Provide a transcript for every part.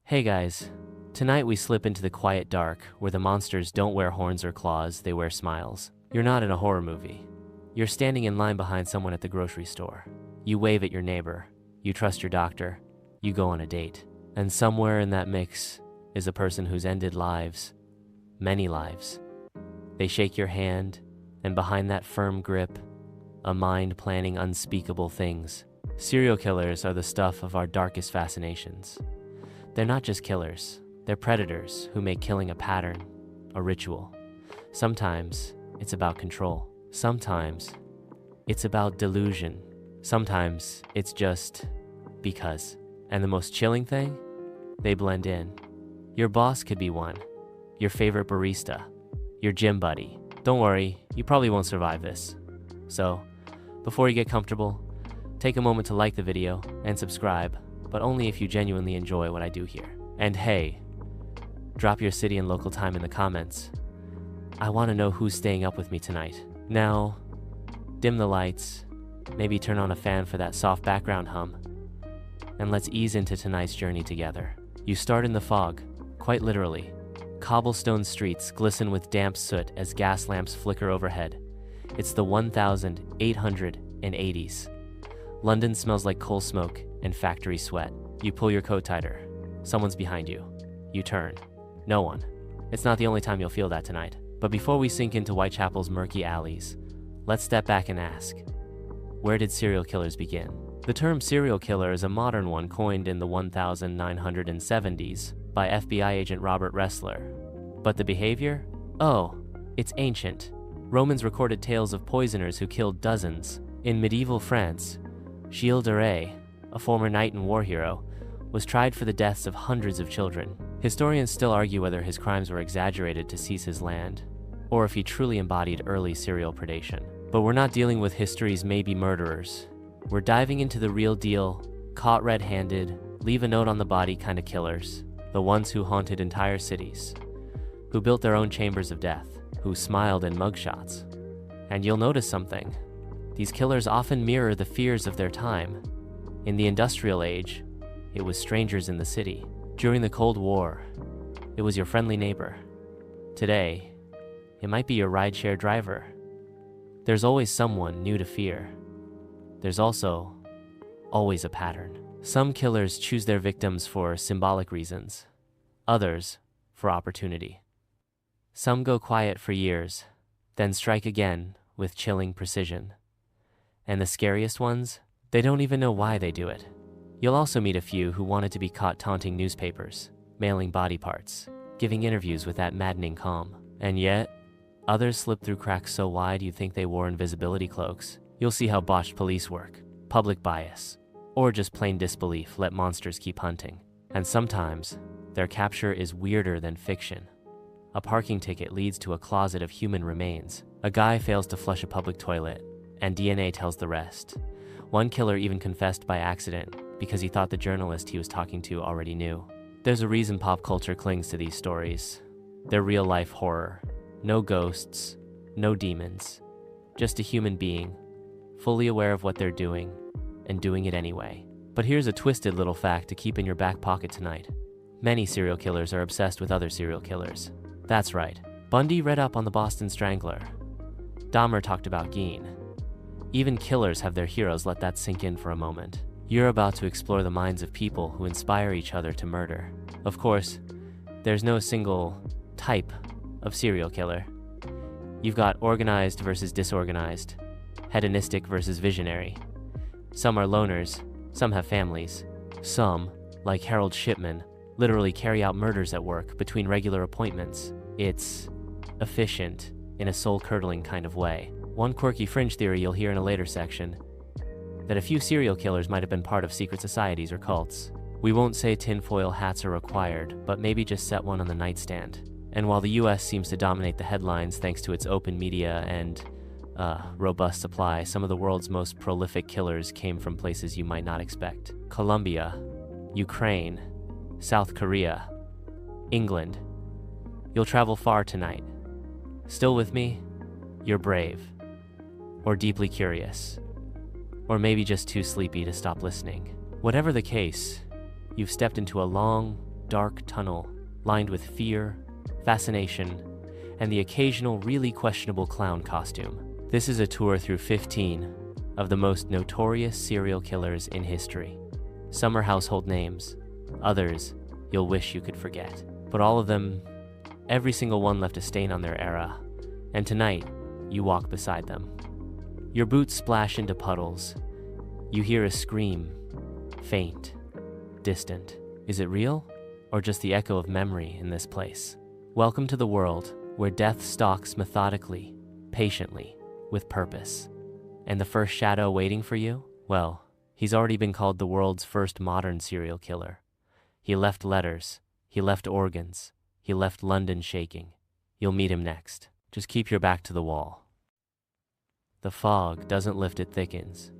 Hey guys, tonight we slip into the quiet dark where the monsters don't wear horns or claws, they wear smiles. You're not in a horror movie. You're standing in line behind someone at the grocery store. You wave at your neighbor, you trust your doctor, you go on a date. And somewhere in that mix is a person who's ended lives, many lives. They shake your hand, and behind that firm grip, a mind planning unspeakable things. Serial killers are the stuff of our darkest fascinations. They're not just killers, they're predators who make killing a pattern, a ritual. Sometimes it's about control. Sometimes it's about delusion. Sometimes it's just because. And the most chilling thing? They blend in. Your boss could be one, your favorite barista, your gym buddy. Don't worry, you probably won't survive this. So, before you get comfortable, take a moment to like the video and subscribe, but only if you genuinely enjoy what I do here. And hey, drop your city and local time in the comments. I want to know who's staying up with me tonight. Now, dim the lights, maybe turn on a fan for that soft background hum, and let's ease into tonight's journey together. You start in the fog, quite literally. Cobblestone streets glisten with damp soot as gas lamps flicker overhead. It's the 1880s. London smells like coal smoke and factory sweat. You pull your coat tighter. Someone's behind you. You turn. No one. It's not the only time you'll feel that tonight. But before we sink into Whitechapel's murky alleys, let's step back and ask, where did serial killers begin? The term serial killer is a modern one coined in the 1970s by FBI agent Robert Ressler. But the behavior? Oh, it's ancient. Romans recorded tales of poisoners who killed dozens. In medieval France, Gilles de Rais, a former knight and war hero, was tried for the deaths of hundreds of children. Historians still argue whether his crimes were exaggerated to seize his land, or if he truly embodied early serial predation. But we're not dealing with history's maybe murderers. We're diving into the real deal, caught red-handed, leave a note on the body kind of killers, the ones who haunted entire cities, who built their own chambers of death, who smiled in mugshots. And you'll notice something. These killers often mirror the fears of their time. In the industrial age, it was strangers in the city. During the Cold War, it was your friendly neighbor. Today, it might be your rideshare driver. There's always someone new to fear. There's also always a pattern. Some killers choose their victims for symbolic reasons, others for opportunity. Some go quiet for years, then strike again with chilling precision. And the scariest ones, they don't even know why they do it. You'll also meet a few who wanted to be caught taunting newspapers, mailing body parts, giving interviews with that maddening calm. And yet, others slip through cracks so wide you'd think they wore invisibility cloaks. You'll see how botched police work, public bias, or just plain disbelief let monsters keep hunting. And sometimes, their capture is weirder than fiction. A parking ticket leads to a closet of human remains. A guy fails to flush a public toilet, and DNA tells the rest. One killer even confessed by accident because he thought the journalist he was talking to already knew. There's a reason pop culture clings to these stories. They're real-life horror. No ghosts, no demons, just a human being, fully aware of what they're doing, and doing it anyway. But here's a twisted little fact to keep in your back pocket tonight. Many serial killers are obsessed with other serial killers. That's right. Bundy read up on the Boston Strangler. Dahmer talked about Gein. Even killers have their heroes. Let that sink in for a moment. You're about to explore the minds of people who inspire each other to murder. Of course, there's no single type of serial killer. You've got organized versus disorganized, hedonistic versus visionary. Some are loners, some have families. Some, like Harold Shipman, literally carry out murders at work between regular appointments. It's efficient in a soul-curdling kind of way. One quirky fringe theory you'll hear in a later section, that a few serial killers might have been part of secret societies or cults. We won't say tinfoil hats are required, but maybe just set one on the nightstand. And while the US seems to dominate the headlines thanks to its open media and robust supply, some of the world's most prolific killers came from places you might not expect. Colombia, Ukraine, South Korea, England. You'll travel far tonight. Still with me? You're brave. Or deeply curious. Or maybe just too sleepy to stop listening. Whatever the case, you've stepped into a long, dark tunnel lined with fear, fascination, and the occasional really questionable clown costume. This is a tour through 15 of the most notorious serial killers in history. Some are household names, others you'll wish you could forget. But all of them, every single one left a stain on their era, and tonight, you walk beside them. Your boots splash into puddles. You hear a scream, faint, distant. Is it real, or just the echo of memory in this place? Welcome to the world where death stalks methodically, patiently, with purpose. And the first shadow waiting for you? Well, he's already been called the world's first modern serial killer. He left letters, he left organs, he left London shaking. You'll meet him next. Just keep your back to the wall. The fog doesn't lift, it thickens.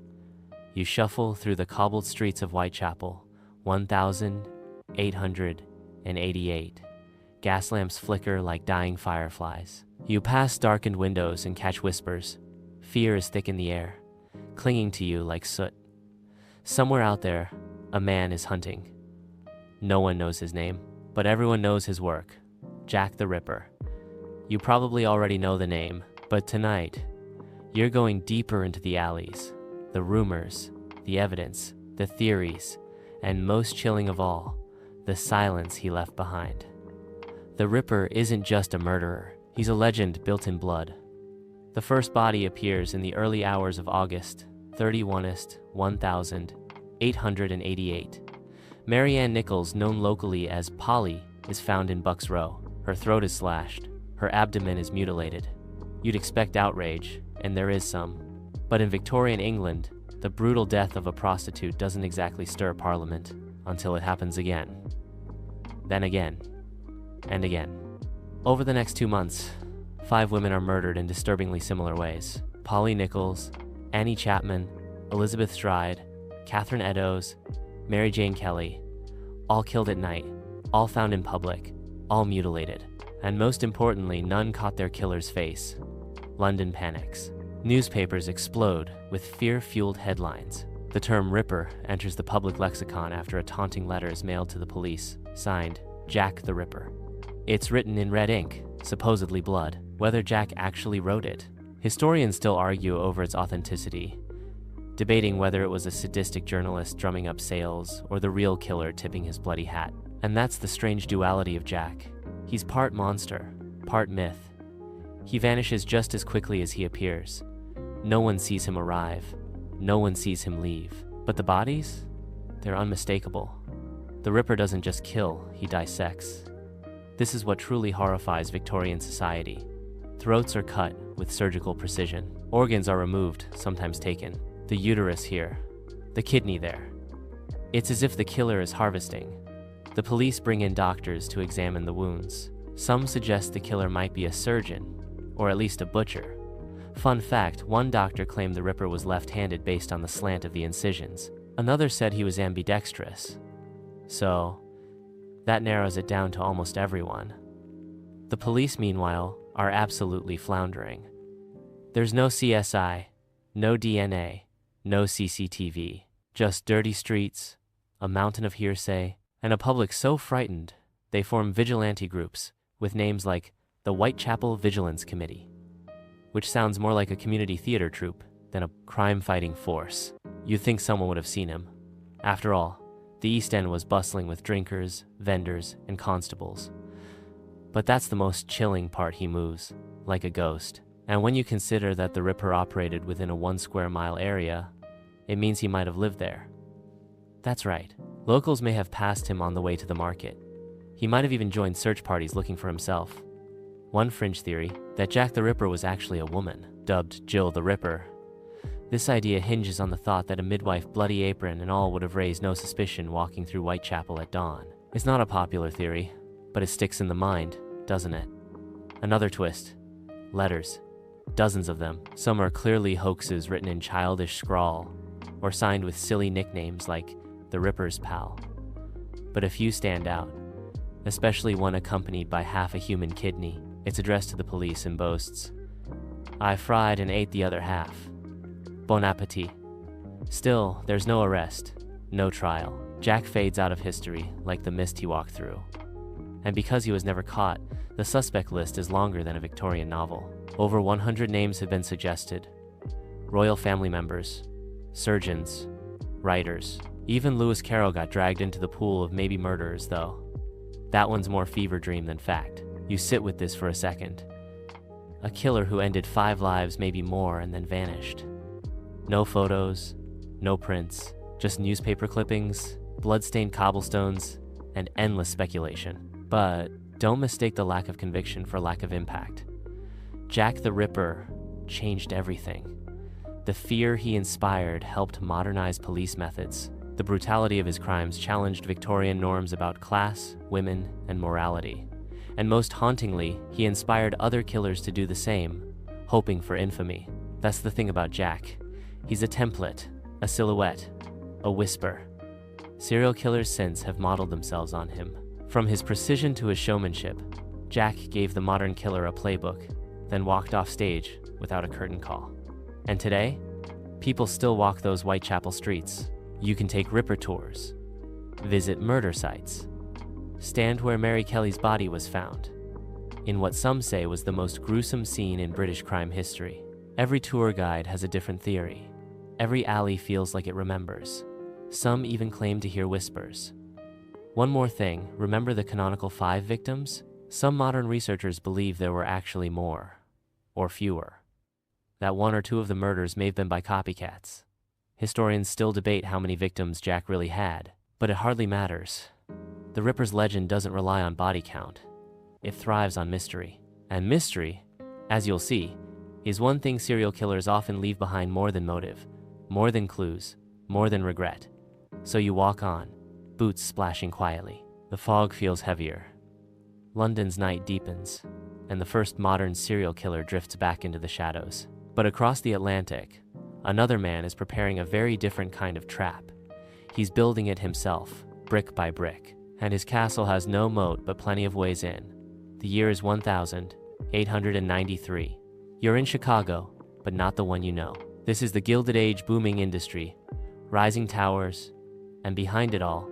You shuffle through the cobbled streets of Whitechapel, 1888. Gas lamps flicker like dying fireflies. You pass darkened windows and catch whispers. Fear is thick in the air, clinging to you like soot. Somewhere out there, a man is hunting. No one knows his name, but everyone knows his work. Jack the Ripper. You probably already know the name, but tonight, you're going deeper into the alleys, the rumors, the evidence, the theories, and most chilling of all, the silence he left behind. The Ripper isn't just a murderer, he's a legend built in blood. The first body appears in the early hours of August 31st, 1888. Mary Ann Nichols, known locally as Polly, is found in Bucks Row. Her throat is slashed, her abdomen is mutilated. You'd expect outrage, and there is some. But in Victorian England, the brutal death of a prostitute doesn't exactly stir Parliament until it happens again. Then again, and again. Over the next 2 months, 5 women are murdered in disturbingly similar ways. Polly Nichols, Annie Chapman, Elizabeth Stride, Catherine Eddowes, Mary Jane Kelly, all killed at night, all found in public, all mutilated. And most importantly, none caught their killer's face. London panics. Newspapers explode with fear-fueled headlines. The term Ripper enters the public lexicon after a taunting letter is mailed to the police, signed Jack the Ripper. It's written in red ink, supposedly blood. Whether Jack actually wrote it, historians still argue over its authenticity, debating whether it was a sadistic journalist drumming up sales or the real killer tipping his bloody hat. And that's the strange duality of Jack. He's part monster, part myth. He vanishes just as quickly as he appears. No one sees him arrive. No one sees him leave. But the bodies? They're unmistakable. The Ripper doesn't just kill, he dissects. This is what truly horrifies Victorian society. Throats are cut with surgical precision. Organs are removed, sometimes taken. The uterus here, the kidney there. It's as if the killer is harvesting. The police bring in doctors to examine the wounds. Some suggest the killer might be a surgeon, or at least a butcher. Fun fact, one doctor claimed the Ripper was left-handed based on the slant of the incisions. Another said he was ambidextrous. So, that narrows it down to almost everyone. The police, meanwhile, are absolutely floundering. There's no CSI, no DNA, no CCTV, just dirty streets, a mountain of hearsay, and a public so frightened they form vigilante groups with names like the Whitechapel Vigilance Committee, which sounds more like a community theater troupe than a crime-fighting force. You'd think someone would have seen him. After all, the East End was bustling with drinkers, vendors, and constables. But that's the most chilling part. He moves, like a ghost. And when you consider that the Ripper operated within a 1 square mile area, it means he might have lived there. That's right. Locals may have passed him on the way to the market. He might have even joined search parties looking for himself. One fringe theory, that Jack the Ripper was actually a woman, dubbed Jill the Ripper. This idea hinges on the thought that a midwife, bloody apron and all, would have raised no suspicion walking through Whitechapel at dawn. It's not a popular theory, but it sticks in the mind, doesn't it? Another twist. Letters. Dozens of them. Some are clearly hoaxes written in childish scrawl, or signed with silly nicknames like the Ripper's Pal. But a few stand out, especially one accompanied by half a human kidney. It's addressed to the police and boasts, "I fried and ate the other half. Bon appetit." Still, there's no arrest, no trial. Jack fades out of history like the mist he walked through. And because he was never caught, the suspect list is longer than a Victorian novel. Over 100 names have been suggested. Royal family members, surgeons, writers. Even Lewis Carroll got dragged into the pool of maybe murderers, though. That one's more fever dream than fact. You sit with this for a second. A killer who ended 5 lives, maybe more, and then vanished. No photos, no prints, just newspaper clippings, blood-stained cobblestones, and endless speculation. But don't mistake the lack of conviction for lack of impact. Jack the Ripper changed everything. The fear he inspired helped modernize police methods. The brutality of his crimes challenged Victorian norms about class, women, and morality. And most hauntingly, he inspired other killers to do the same, hoping for infamy. That's the thing about Jack. He's a template, a silhouette, a whisper. Serial killers since have modeled themselves on him. From his precision to his showmanship, Jack gave the modern killer a playbook, then walked off stage without a curtain call. And today, people still walk those Whitechapel streets. You can take Ripper tours, visit murder sites, stand where Mary Kelly's body was found, in what some say was the most gruesome scene in British crime history. Every tour guide has a different theory. Every alley feels like it remembers. Some even claim to hear whispers. One more thing, remember the canonical 5 victims? Some modern researchers believe there were actually more, or fewer. That 1 or 2 of the murders may have been by copycats. Historians still debate how many victims Jack really had, but it hardly matters. The Ripper's legend doesn't rely on body count. It thrives on mystery. And mystery, as you'll see, is one thing serial killers often leave behind more than motive, more than clues, more than regret. So you walk on, boots splashing quietly. The fog feels heavier. London's night deepens, and the first modern serial killer drifts back into the shadows. But across the Atlantic, another man is preparing a very different kind of trap. He's building it himself, brick by brick, and his castle has no moat but plenty of ways in. The year is 1893. You're in Chicago, but not the one you know. This is the Gilded Age booming industry, rising towers, and behind it all,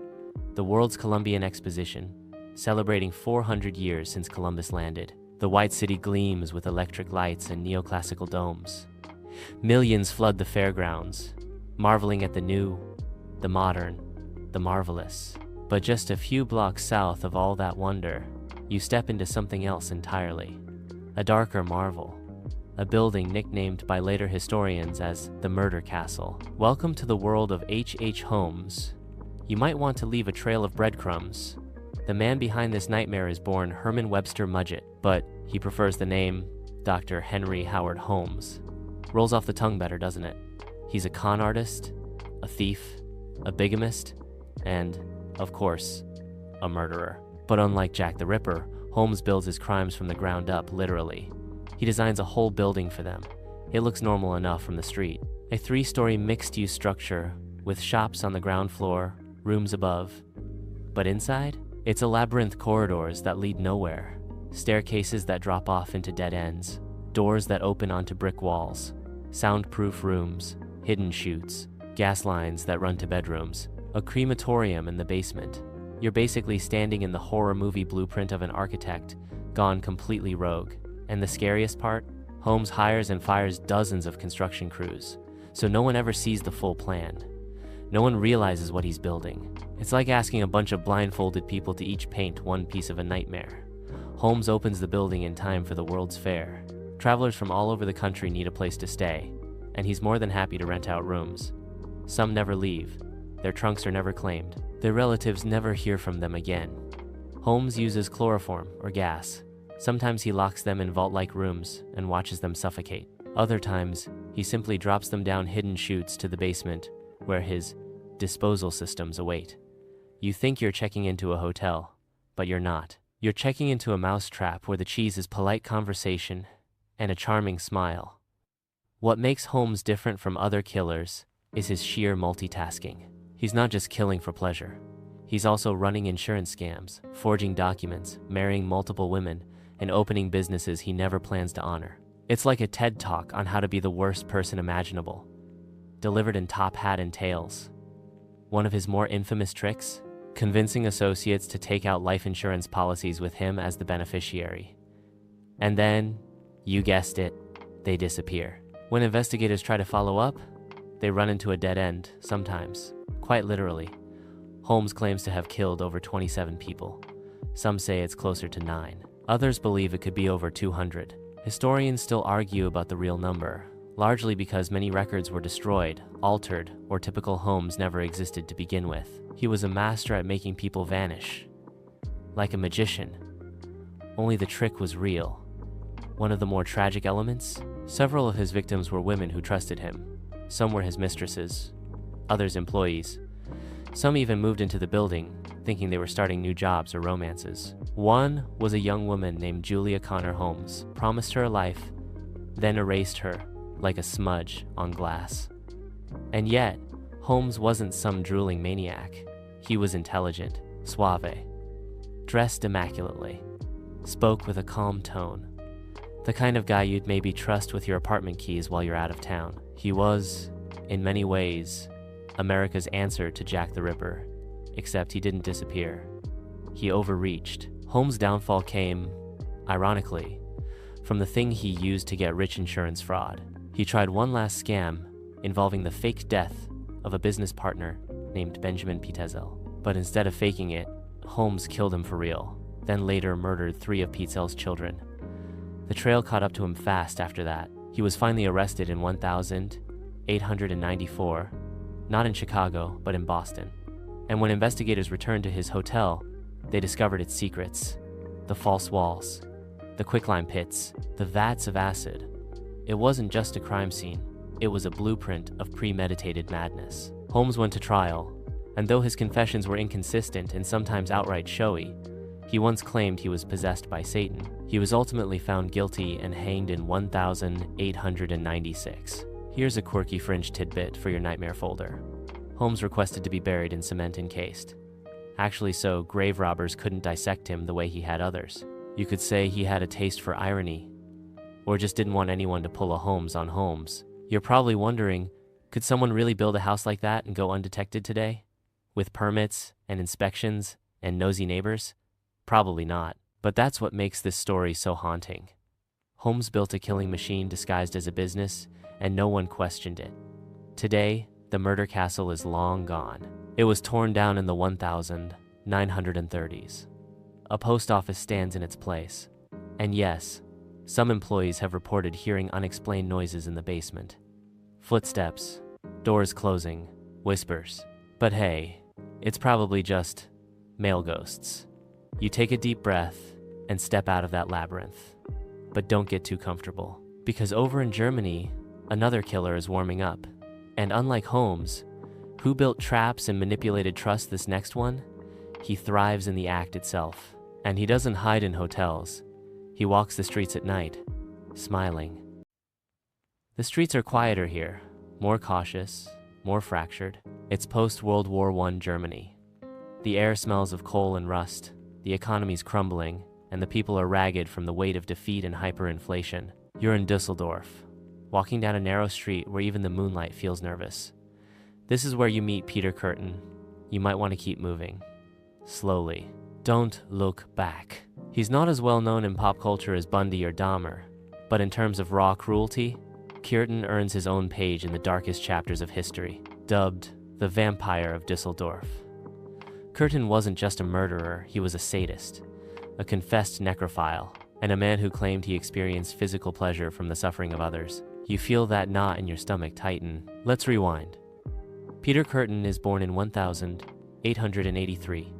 the world's Columbian Exposition, celebrating 400 years since Columbus landed. The White City gleams with electric lights and neoclassical domes. Millions flood the fairgrounds, marveling at the new, the modern, the marvelous. But just a few blocks south of all that wonder, you step into something else entirely. A darker marvel. A building nicknamed by later historians as the Murder Castle. Welcome to the world of H.H. Holmes. You might want to leave a trail of breadcrumbs. The man behind this nightmare is born Herman Webster Mudgett, but he prefers the name Dr. Henry Howard Holmes. Rolls off the tongue better, doesn't it? He's a con artist, a thief, a bigamist, and, of course, a murderer. But unlike Jack the Ripper, Holmes builds his crimes from the ground up, literally. He designs a whole building for them. It looks normal enough from the street. A 3-story mixed-use structure with shops on the ground floor, rooms above. But inside, it's a labyrinth corridors that lead nowhere, staircases that drop off into dead ends, doors that open onto brick walls, soundproof rooms, hidden chutes, gas lines that run to bedrooms, a crematorium in the basement. You're basically standing in the horror movie blueprint of an architect, gone completely rogue. And the scariest part? Holmes hires and fires dozens of construction crews, so no one ever sees the full plan. No one realizes what he's building. It's like asking a bunch of blindfolded people to each paint one piece of a nightmare. Holmes opens the building in time for the World's Fair. Travelers from all over the country need a place to stay, and he's more than happy to rent out rooms. Some never leave. Their trunks are never claimed. Their relatives never hear from them again. Holmes uses chloroform or gas. Sometimes he locks them in vault-like rooms and watches them suffocate. Other times, he simply drops them down hidden chutes to the basement where his disposal systems await. You think you're checking into a hotel, but you're not. You're checking into a mousetrap where the cheese is polite conversation and a charming smile. What makes Holmes different from other killers is his sheer multitasking. He's not just killing for pleasure. He's also running insurance scams, forging documents, marrying multiple women, and opening businesses he never plans to honor. It's like a TED Talk on how to be the worst person imaginable, delivered in top hat and tails. One of his more infamous tricks? Convincing associates to take out life insurance policies with him as the beneficiary. And then, you guessed it, they disappear. When investigators try to follow up, they run into a dead end, sometimes, quite literally. Holmes claims to have killed over 27 people. Some say it's closer to 9. Others believe it could be over 200. Historians still argue about the real number, largely because many records were destroyed, altered, or typical Holmes never existed to begin with. He was a master at making people vanish, like a magician. Only the trick was real. One of the more tragic elements? Several of his victims were women who trusted him. Some were his mistresses, others employees. Some even moved into the building, thinking they were starting new jobs or romances. One was a young woman named Julia Connor Holmes, promised her a life, then erased her like a smudge on glass. And yet, Holmes wasn't some drooling maniac. He was intelligent, suave, dressed immaculately, spoke with a calm tone. The kind of guy you'd maybe trust with your apartment keys while you're out of town. He was, in many ways, America's answer to Jack the Ripper, except he didn't disappear. He overreached. Holmes' downfall came, ironically, from the thing he used to get rich: insurance fraud. He tried one last scam involving the fake death of a business partner named Benjamin Pitezel. But instead of faking it, Holmes killed him for real, then later murdered 3 of Pitezel's children. The trail caught up to him fast after that. He was finally arrested in 1894, not in Chicago, but in Boston. And when investigators returned to his hotel, they discovered its secrets: the false walls, the quicklime pits, the vats of acid. It wasn't just a crime scene. It was a blueprint of premeditated madness. Holmes went to trial, and though his confessions were inconsistent and sometimes outright showy, he once claimed he was possessed by Satan. He was ultimately found guilty and hanged in 1896. Here's a quirky fringe tidbit for your nightmare folder. Holmes requested to be buried in cement encased. Actually, so grave robbers couldn't dissect him the way he had others. You could say he had a taste for irony, or just didn't want anyone to pull a Holmes on Holmes. You're probably wondering, could someone really build a house like that and go undetected today? With permits and inspections and nosy neighbors? Probably not. But that's what makes this story so haunting. Holmes built a killing machine disguised as a business, and no one questioned it. Today, the murder castle is long gone. It was torn down in the 1930s. A post office stands in its place. And yes, some employees have reported hearing unexplained noises in the basement. Footsteps, doors closing, whispers. But hey, it's probably just male ghosts. You take a deep breath and step out of that labyrinth. But don't get too comfortable, because over in Germany, another killer is warming up. And unlike Holmes, who built traps and manipulated trust, this next one, he thrives in the act itself. And he doesn't hide in hotels. He walks the streets at night, smiling. The streets are quieter here, more cautious, more fractured. It's post-World War I Germany. The air smells of coal and rust, the economy's crumbling, and the people are ragged from the weight of defeat and hyperinflation. You're in Dusseldorf, walking down a narrow street where even the moonlight feels nervous. This is where you meet Peter Curtin. You might want to keep moving. Slowly. Don't look back. He's not as well known in pop culture as Bundy or Dahmer, but in terms of raw cruelty, Curtin earns his own page in the darkest chapters of history, dubbed the Vampire of Dusseldorf. Curtin wasn't just a murderer, he was a sadist, a confessed necrophile, and a man who claimed he experienced physical pleasure from the suffering of others. You feel that knot in your stomach tighten. Let's rewind. Peter Curtin is born in 1883,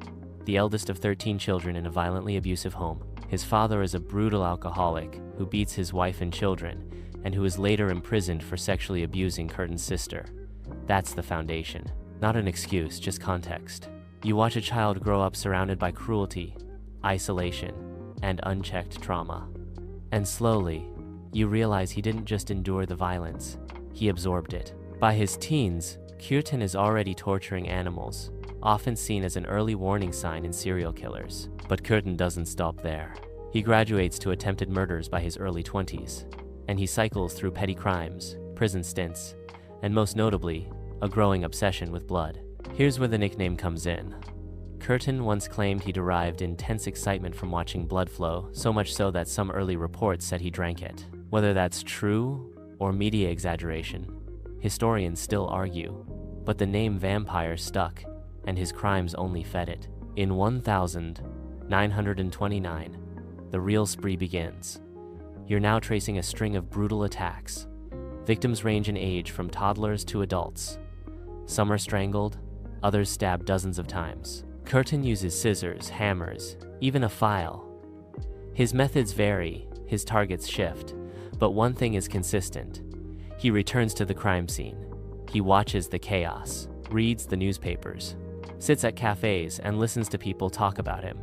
the eldest of 13 children in a violently abusive home. His father is a brutal alcoholic who beats his wife and children, and who is later imprisoned for sexually abusing Curtin's sister. That's the foundation. Not an excuse, just context. You watch a child grow up surrounded by cruelty, isolation, and unchecked trauma. And slowly, you realize he didn't just endure the violence, he absorbed it. By his teens, Curtin is already torturing animals, often seen as an early warning sign in serial killers. But Curtin doesn't stop there. He graduates to attempted murders by his early 20s, and he cycles through petty crimes, prison stints, and most notably, a growing obsession with blood. Here's where the nickname comes in. Curtin once claimed he derived intense excitement from watching blood flow, so much so that some early reports said he drank it. Whether that's true or media exaggeration, historians still argue, but the name vampire stuck, and his crimes only fed it. In 1929, the real spree begins. You're now tracing a string of brutal attacks. Victims range in age from toddlers to adults. Some are strangled, others stabbed dozens of times. Curtin uses scissors, hammers, even a file. His methods vary, his targets shift, but one thing is consistent. He returns to the crime scene. He watches the chaos, reads the newspapers, sits at cafes and listens to people talk about him.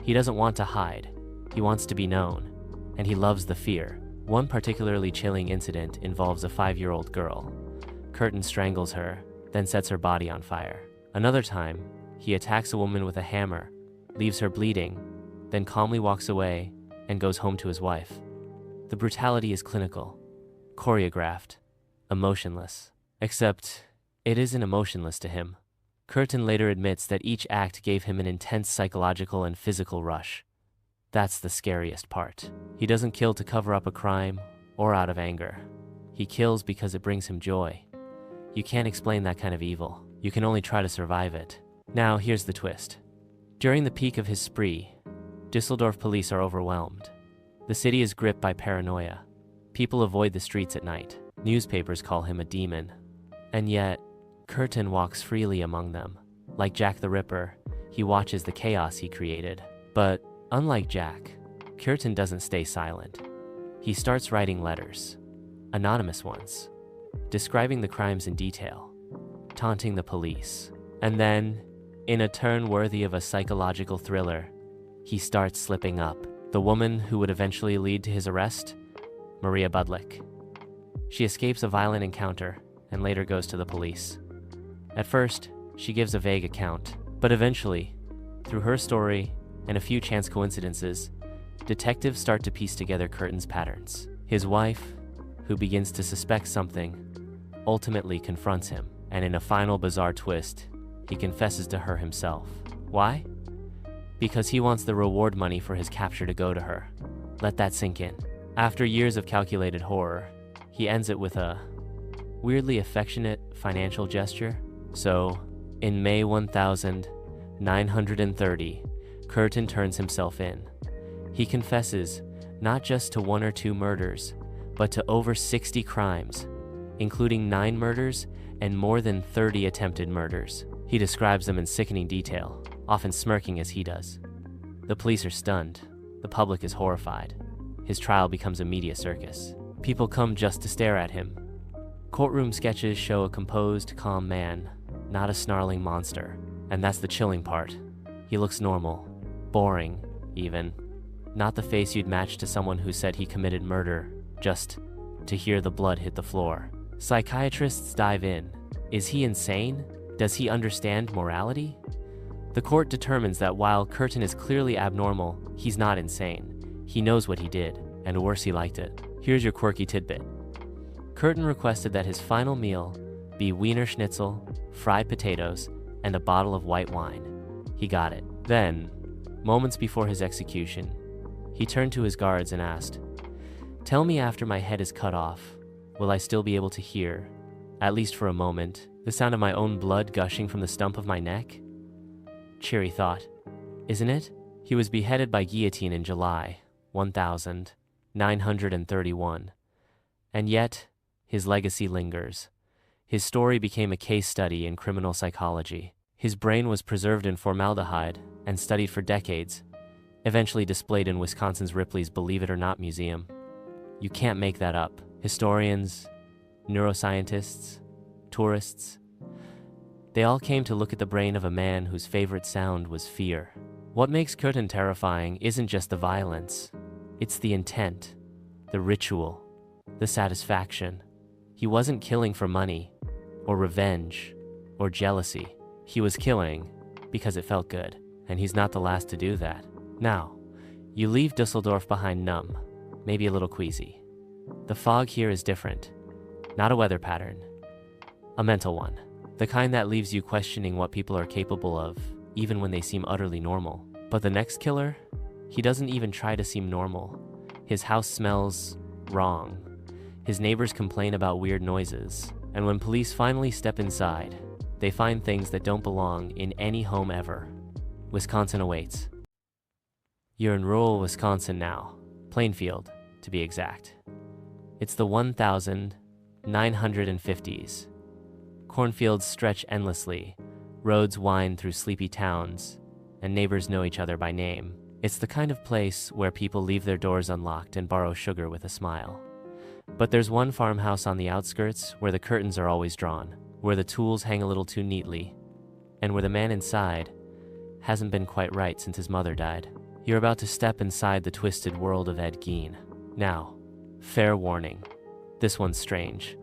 He doesn't want to hide. He wants to be known, and he loves the fear. One particularly chilling incident involves a 5-year-old girl. Curtin strangles her, then sets her body on fire. Another time, he attacks a woman with a hammer, leaves her bleeding, then calmly walks away and goes home to his wife. The brutality is clinical, choreographed, emotionless. Except, it isn't emotionless to him. Curtin later admits that each act gave him an intense psychological and physical rush. That's the scariest part. He doesn't kill to cover up a crime or out of anger. He kills because it brings him joy. You can't explain that kind of evil. You can only try to survive it. Now, here's the twist. During the peak of his spree, Düsseldorf police are overwhelmed. The city is gripped by paranoia. People avoid the streets at night. Newspapers call him a demon. And yet, Curtin walks freely among them. Like Jack the Ripper, he watches the chaos he created. But unlike Jack, Curtin doesn't stay silent. He starts writing letters, anonymous ones, describing the crimes in detail, taunting the police. And then, in a turn worthy of a psychological thriller, he starts slipping up. The woman who would eventually lead to his arrest? Maria Budlik. She escapes a violent encounter and later goes to the police. At first, she gives a vague account, but eventually, through her story and a few chance coincidences, detectives start to piece together Curtin's patterns. His wife, who begins to suspect something, ultimately confronts him, and in a final bizarre twist, he confesses to her himself. Why? Because he wants the reward money for his capture to go to her. Let that sink in. After years of calculated horror, he ends it with a weirdly affectionate financial gesture. So, in May 1930, Curtin turns himself in. He confesses not just to 1 or 2 murders, but to over 60 crimes, including 9 murders and more than 30 attempted murders. He describes them in sickening detail, often smirking as he does. The police are stunned. The public is horrified. His trial becomes a media circus. People come just to stare at him. Courtroom sketches show a composed, calm man, not a snarling monster. And that's the chilling part. He looks normal, boring, even. Not the face you'd match to someone who said he committed murder, just to hear the blood hit the floor. Psychiatrists dive in. Is he insane? Does he understand morality? The court determines that while Curtin is clearly abnormal, he's not insane. He knows what he did, and worse, he liked it. Here's your quirky tidbit. Curtin requested that his final meal be Wiener Schnitzel, fried potatoes, and a bottle of white wine. He got it. Then, moments before his execution, he turned to his guards and asked, "Tell me after my head is cut off, will I still be able to hear, at least for a moment, the sound of my own blood gushing from the stump of my neck?" Cheery thought, isn't it? He was beheaded by guillotine in July 1931. And yet, his legacy lingers. His story became a case study in criminal psychology. His brain was preserved in formaldehyde and studied for decades, eventually displayed in Wisconsin's Ripley's Believe It or Not Museum. You can't make that up. Historians, neuroscientists, tourists, they all came to look at the brain of a man whose favorite sound was fear. What makes Curtin terrifying isn't just the violence, it's the intent, the ritual, the satisfaction. He wasn't killing for money, or revenge, or jealousy. He was killing because it felt good, and he's not the last to do that. Now, you leave Düsseldorf behind numb, maybe a little queasy. The fog here is different, not a weather pattern, a mental one. The kind that leaves you questioning what people are capable of, even when they seem utterly normal. But the next killer? He doesn't even try to seem normal. His house smells wrong. His neighbors complain about weird noises. And when police finally step inside, they find things that don't belong in any home ever. Wisconsin awaits. You're in rural Wisconsin now. Plainfield, to be exact. It's the 1950s. Cornfields stretch endlessly, roads wind through sleepy towns, and neighbors know each other by name. It's the kind of place where people leave their doors unlocked and borrow sugar with a smile. But there's one farmhouse on the outskirts where the curtains are always drawn, where the tools hang a little too neatly, and where the man inside hasn't been quite right since his mother died. You're about to step inside the twisted world of Ed Gein. Now, fair warning, this one's strange.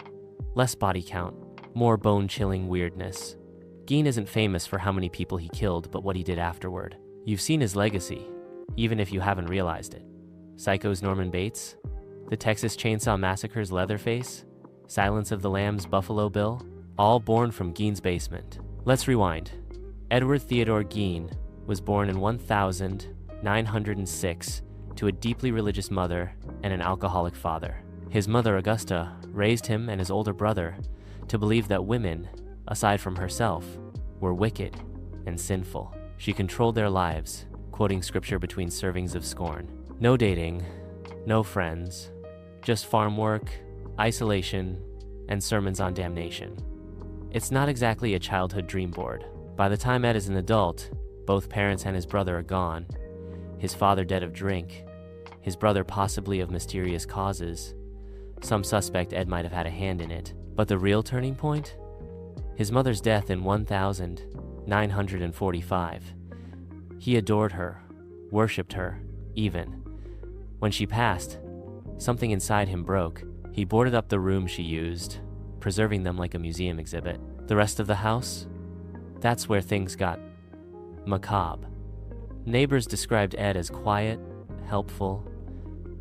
Less body count, more bone-chilling weirdness. Gein isn't famous for how many people he killed, but what he did afterward. You've seen his legacy, even if you haven't realized it. Psycho's Norman Bates, the Texas Chainsaw Massacre's Leatherface, Silence of the Lambs' Buffalo Bill, all born from Gein's basement. Let's rewind. Edward Theodore Gein was born in 1906 to a deeply religious mother and an alcoholic father. His mother, Augusta, raised him and his older brother to believe that women, aside from herself, were wicked and sinful. She controlled their lives, quoting scripture between servings of scorn. No dating, no friends, just farm work, isolation, and sermons on damnation. It's not exactly a childhood dream board. By the time Ed is an adult, both parents and his brother are gone. His father dead of drink, his brother possibly of mysterious causes. Some suspect Ed might have had a hand in it. But the real turning point? His mother's death in 1945. He adored her, worshipped her, even. When she passed, something inside him broke. He boarded up the room she used, preserving them like a museum exhibit. The rest of the house? That's where things got macabre. Neighbors described Ed as quiet, helpful,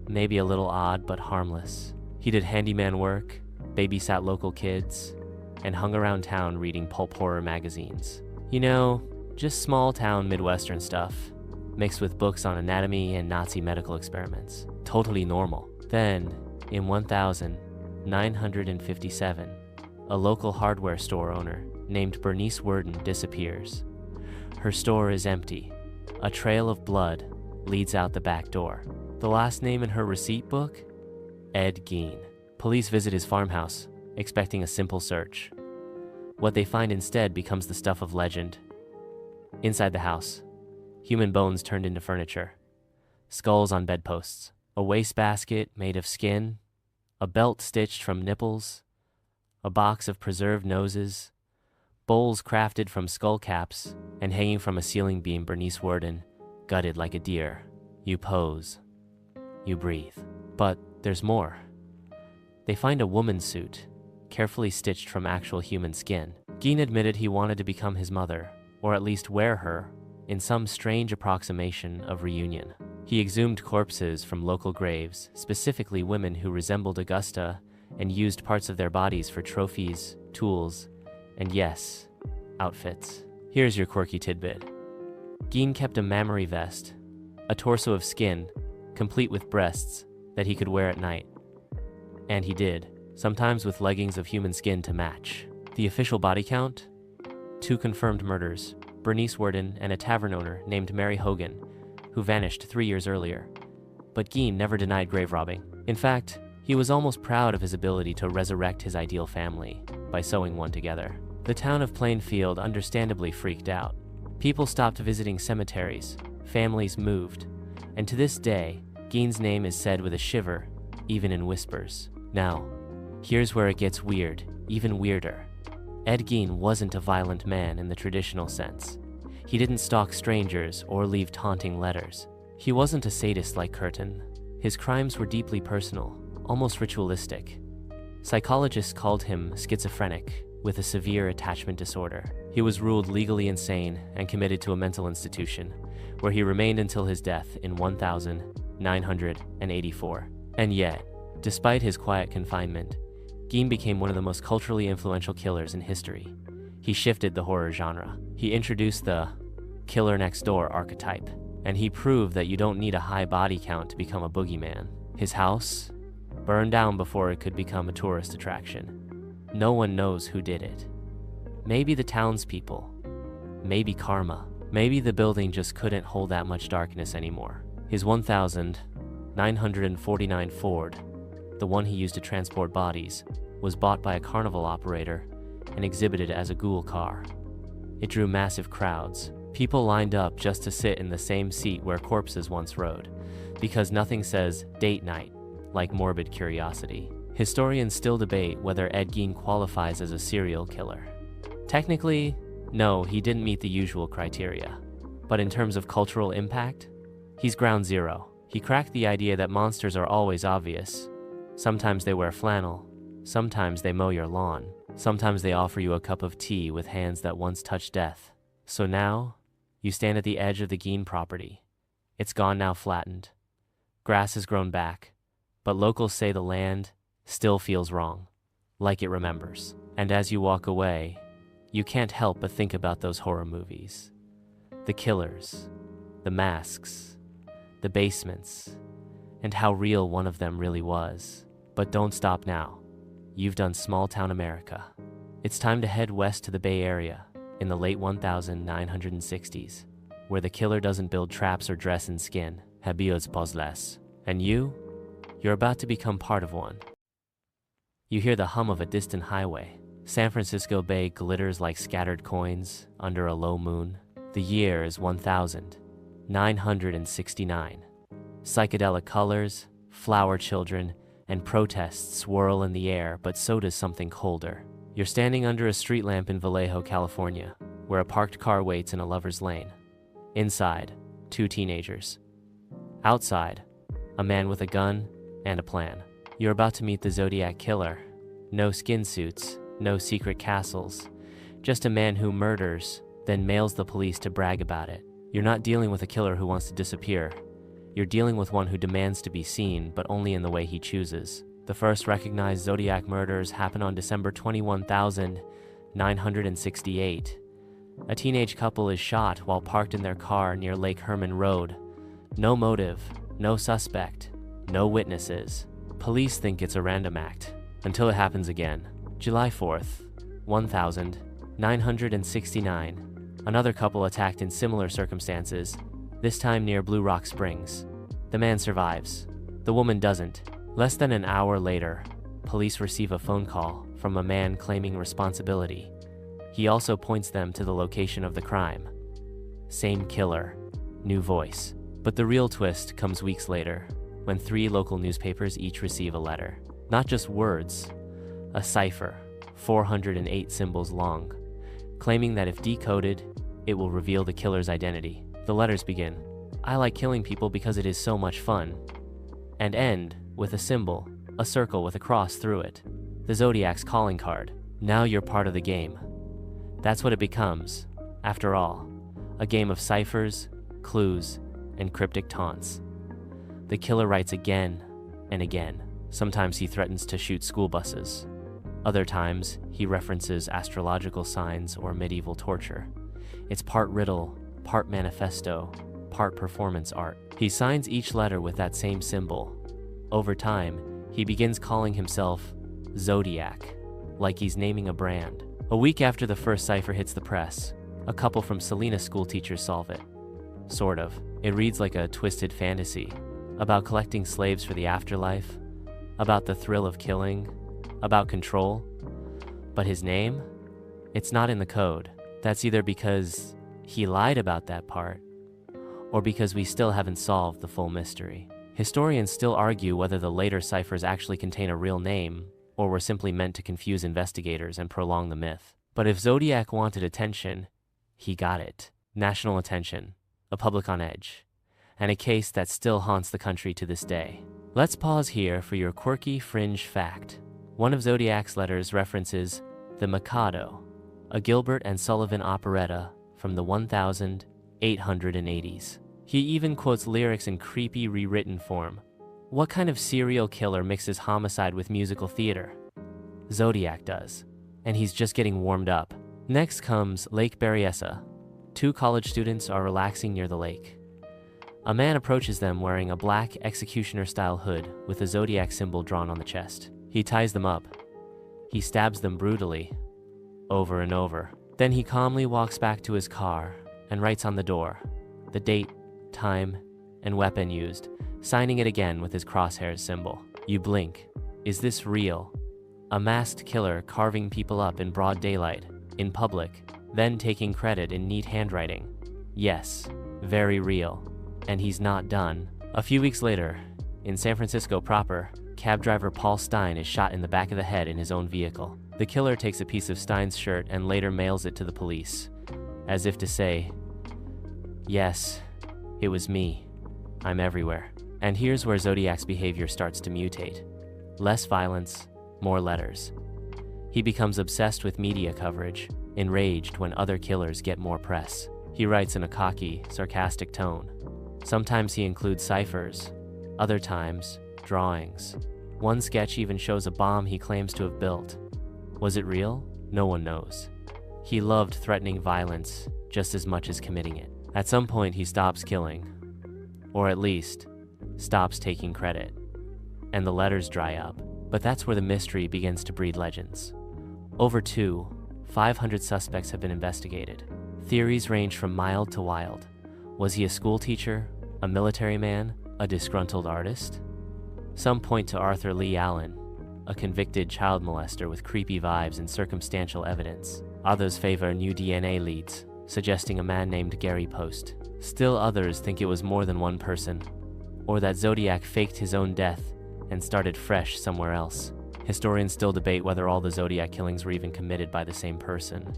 maybe a little odd but harmless. He did handyman work, babysat local kids, and hung around town reading pulp horror magazines. You know, just small-town Midwestern stuff, mixed with books on anatomy and Nazi medical experiments. Totally normal. Then, in 1957, a local hardware store owner named Bernice Worden disappears. Her store is empty. A trail of blood leads out the back door. The last name in her receipt book? Ed Gein. Police visit his farmhouse, expecting a simple search. What they find instead becomes the stuff of legend. Inside the house, human bones turned into furniture, skulls on bedposts, a wastebasket made of skin, a belt stitched from nipples, a box of preserved noses, bowls crafted from skull caps, and hanging from a ceiling beam Bernice Worden, gutted like a deer. You pose. You breathe. But there's more. They find a woman's suit, carefully stitched from actual human skin. Gein admitted he wanted to become his mother, or at least wear her, in some strange approximation of reunion. He exhumed corpses from local graves, specifically women who resembled Augusta, and used parts of their bodies for trophies, tools, and yes, outfits. Here's your quirky tidbit. Gein kept a mammary vest, a torso of skin, complete with breasts, that he could wear at night. And he did, sometimes with leggings of human skin to match. The official body count? 2 confirmed murders, Bernice Worden and a tavern owner named Mary Hogan, who vanished 3 years earlier. But Gein never denied grave robbing. In fact, he was almost proud of his ability to resurrect his ideal family by sewing one together. The town of Plainfield understandably freaked out. People stopped visiting cemeteries, families moved, and to this day, Gein's name is said with a shiver, even in whispers. Now, here's where it gets weird, even weirder. Ed Gein wasn't a violent man in the traditional sense. He didn't stalk strangers or leave taunting letters. He wasn't a sadist like Curtin. His crimes were deeply personal, almost ritualistic. Psychologists called him schizophrenic, with a severe attachment disorder. He was ruled legally insane and committed to a mental institution, where he remained until his death in 1984. And yet, despite his quiet confinement, Gein became one of the most culturally influential killers in history. He shifted the horror genre. He introduced the killer next door archetype, and he proved that you don't need a high body count to become a boogeyman. His house burned down before it could become a tourist attraction. No one knows who did it. Maybe the townspeople. Maybe karma. Maybe the building just couldn't hold that much darkness anymore. His 1949 Ford, the one he used to transport bodies, was bought by a carnival operator and exhibited as a ghoul car. It drew massive crowds. People lined up just to sit in the same seat where corpses once rode, because nothing says date night like morbid curiosity. Historians still debate whether Ed Gein qualifies as a serial killer. Technically, no, he didn't meet the usual criteria. But in terms of cultural impact, he's ground zero. He cracked the idea that monsters are always obvious. Sometimes they wear flannel, sometimes they mow your lawn, sometimes they offer you a cup of tea with hands that once touched death. So now, you stand at the edge of the Gein property. It's gone now, flattened. Grass has grown back, but locals say the land still feels wrong, like it remembers. And as you walk away, you can't help but think about those horror movies. The killers, the masks, the basements, and how real one of them really was. But don't stop now. You've done small town America. It's time to head west to the Bay Area in the late 1960s, where the killer doesn't build traps or dress in skin, builds puzzles. And you're about to become part of one. You hear the hum of a distant highway. San Francisco Bay glitters like scattered coins under a low moon. The year is 1969. Psychedelic colors, flower children, and protests swirl in the air, but so does something colder. You're standing under a street lamp in Vallejo, California, where a parked car waits in a lover's lane. Inside, 2 teenagers. Outside, a man with a gun and a plan. You're about to meet the Zodiac Killer. No skin suits, no secret castles, just a man who murders, then mails the police to brag about it. You're not dealing with a killer who wants to disappear. You're dealing with one who demands to be seen, but only in the way he chooses. The first recognized Zodiac murders happen on December 21,968. A teenage couple is shot while parked in their car near Lake Herman Road. No motive, no suspect, no witnesses. Police think it's a random act, until it happens again. July 4th, 1969. Another couple attacked in similar circumstances, this time near Blue Rock Springs. The man survives. The woman doesn't. Less than an hour later, police receive a phone call from a man claiming responsibility. He also points them to the location of the crime. Same killer, new voice. But the real twist comes weeks later, when 3 local newspapers each receive a letter. Not just words, a cipher, 408 symbols long, claiming that if decoded, it will reveal the killer's identity. The letters begin, "I like killing people because it is so much fun," and end with a symbol, a circle with a cross through it. The Zodiac's calling card. Now you're part of the game. That's what it becomes, after all, a game of ciphers, clues, and cryptic taunts. The killer writes again and again. Sometimes he threatens to shoot school buses. Other times, he references astrological signs or medieval torture. It's part riddle, part manifesto, part performance art. He signs each letter with that same symbol. Over time, he begins calling himself Zodiac, like he's naming a brand. A week after the first cipher hits the press, a couple from Salinas school teachers solve it. Sort of. It reads like a twisted fantasy, about collecting slaves for the afterlife, about the thrill of killing, about control. But his name? It's not in the code. That's either because he lied about that part, or because we still haven't solved the full mystery. Historians still argue whether the later ciphers actually contain a real name, or were simply meant to confuse investigators and prolong the myth. But if Zodiac wanted attention, he got it. National attention, a public on edge, and a case that still haunts the country to this day. Let's pause here for your quirky fringe fact. One of Zodiac's letters references The Mikado, a Gilbert and Sullivan operetta from the 1880s. He even quotes lyrics in creepy rewritten form. What kind of serial killer mixes homicide with musical theater? Zodiac does, and he's just getting warmed up. Next comes Lake Berryessa. Two college students are relaxing near the lake. A man approaches them wearing a black executioner-style hood with a zodiac symbol drawn on the chest. He ties them up. He stabs them brutally, over and over. Then he calmly walks back to his car and writes on the door the date, time, and weapon used, signing it again with his crosshairs symbol. You blink. Is this real? A masked killer carving people up in broad daylight, in public, then taking credit in neat handwriting. Yes, very real. And he's not done. A few weeks later, in San Francisco proper, cab driver Paul Stein is shot in the back of the head in his own vehicle. The killer takes a piece of Stein's shirt and later mails it to the police, as if to say, yes, it was me. I'm everywhere. And here's where Zodiac's behavior starts to mutate. Less violence, more letters. He becomes obsessed with media coverage, enraged when other killers get more press. He writes in a cocky, sarcastic tone. Sometimes he includes ciphers, other times, drawings. One sketch even shows a bomb he claims to have built. Was it real? No one knows. He loved threatening violence just as much as committing it. At some point, he stops killing, or at least, stops taking credit, and the letters dry up. But that's where the mystery begins to breed legends. Over 500 suspects have been investigated. Theories range from mild to wild. Was he a school teacher, a military man, a disgruntled artist? Some point to Arthur Lee Allen, a convicted child molester with creepy vibes and circumstantial evidence. Others favor new DNA leads, suggesting a man named Gary Post. Still others think it was more than one person, or that Zodiac faked his own death and started fresh somewhere else. Historians still debate whether all the Zodiac killings were even committed by the same person.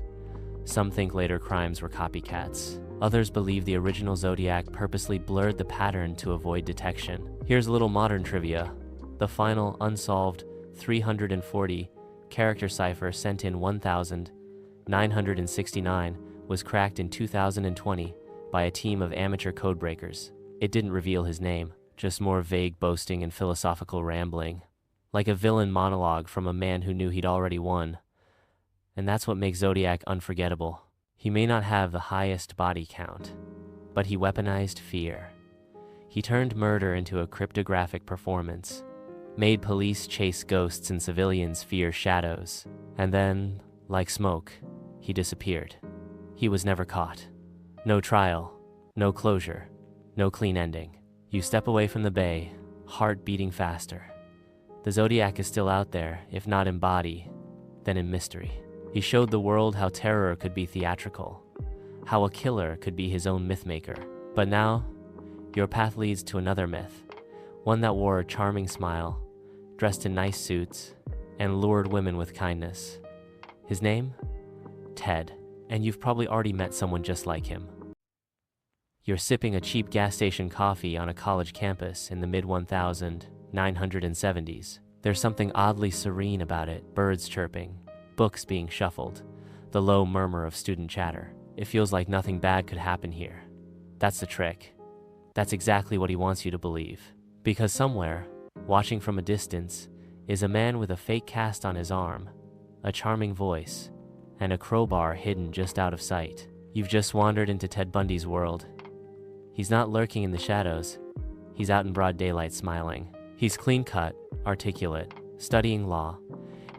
Some think later crimes were copycats. Others believe the original Zodiac purposely blurred the pattern to avoid detection. Here's a little modern trivia. The final unsolved 340 character cipher sent in 1,969 was cracked in 2020 by a team of amateur codebreakers. It didn't reveal his name, just more vague boasting and philosophical rambling, like a villain monologue from a man who knew he'd already won. And that's what makes Zodiac unforgettable. He may not have the highest body count, but he weaponized fear. He turned murder into a cryptographic performance, made police chase ghosts and civilians fear shadows, and then, like smoke, he disappeared. He was never caught. No trial, no closure, no clean ending. You step away from the bay, heart beating faster. The Zodiac is still out there, if not in body, then in mystery. He showed the world how terror could be theatrical, how a killer could be his own mythmaker. But now, your path leads to another myth, one that wore a charming smile, dressed in nice suits, and lured women with kindness. His name? Ted. And you've probably already met someone just like him. You're sipping a cheap gas station coffee on a college campus in the mid-1970s. There's something oddly serene about it, birds chirping, books being shuffled, the low murmur of student chatter. It feels like nothing bad could happen here. That's the trick. That's exactly what he wants you to believe. Because somewhere, watching from a distance, is a man with a fake cast on his arm, a charming voice, and a crowbar hidden just out of sight. You've just wandered into Ted Bundy's world. He's not lurking in the shadows. He's out in broad daylight smiling. He's clean-cut, articulate, studying law,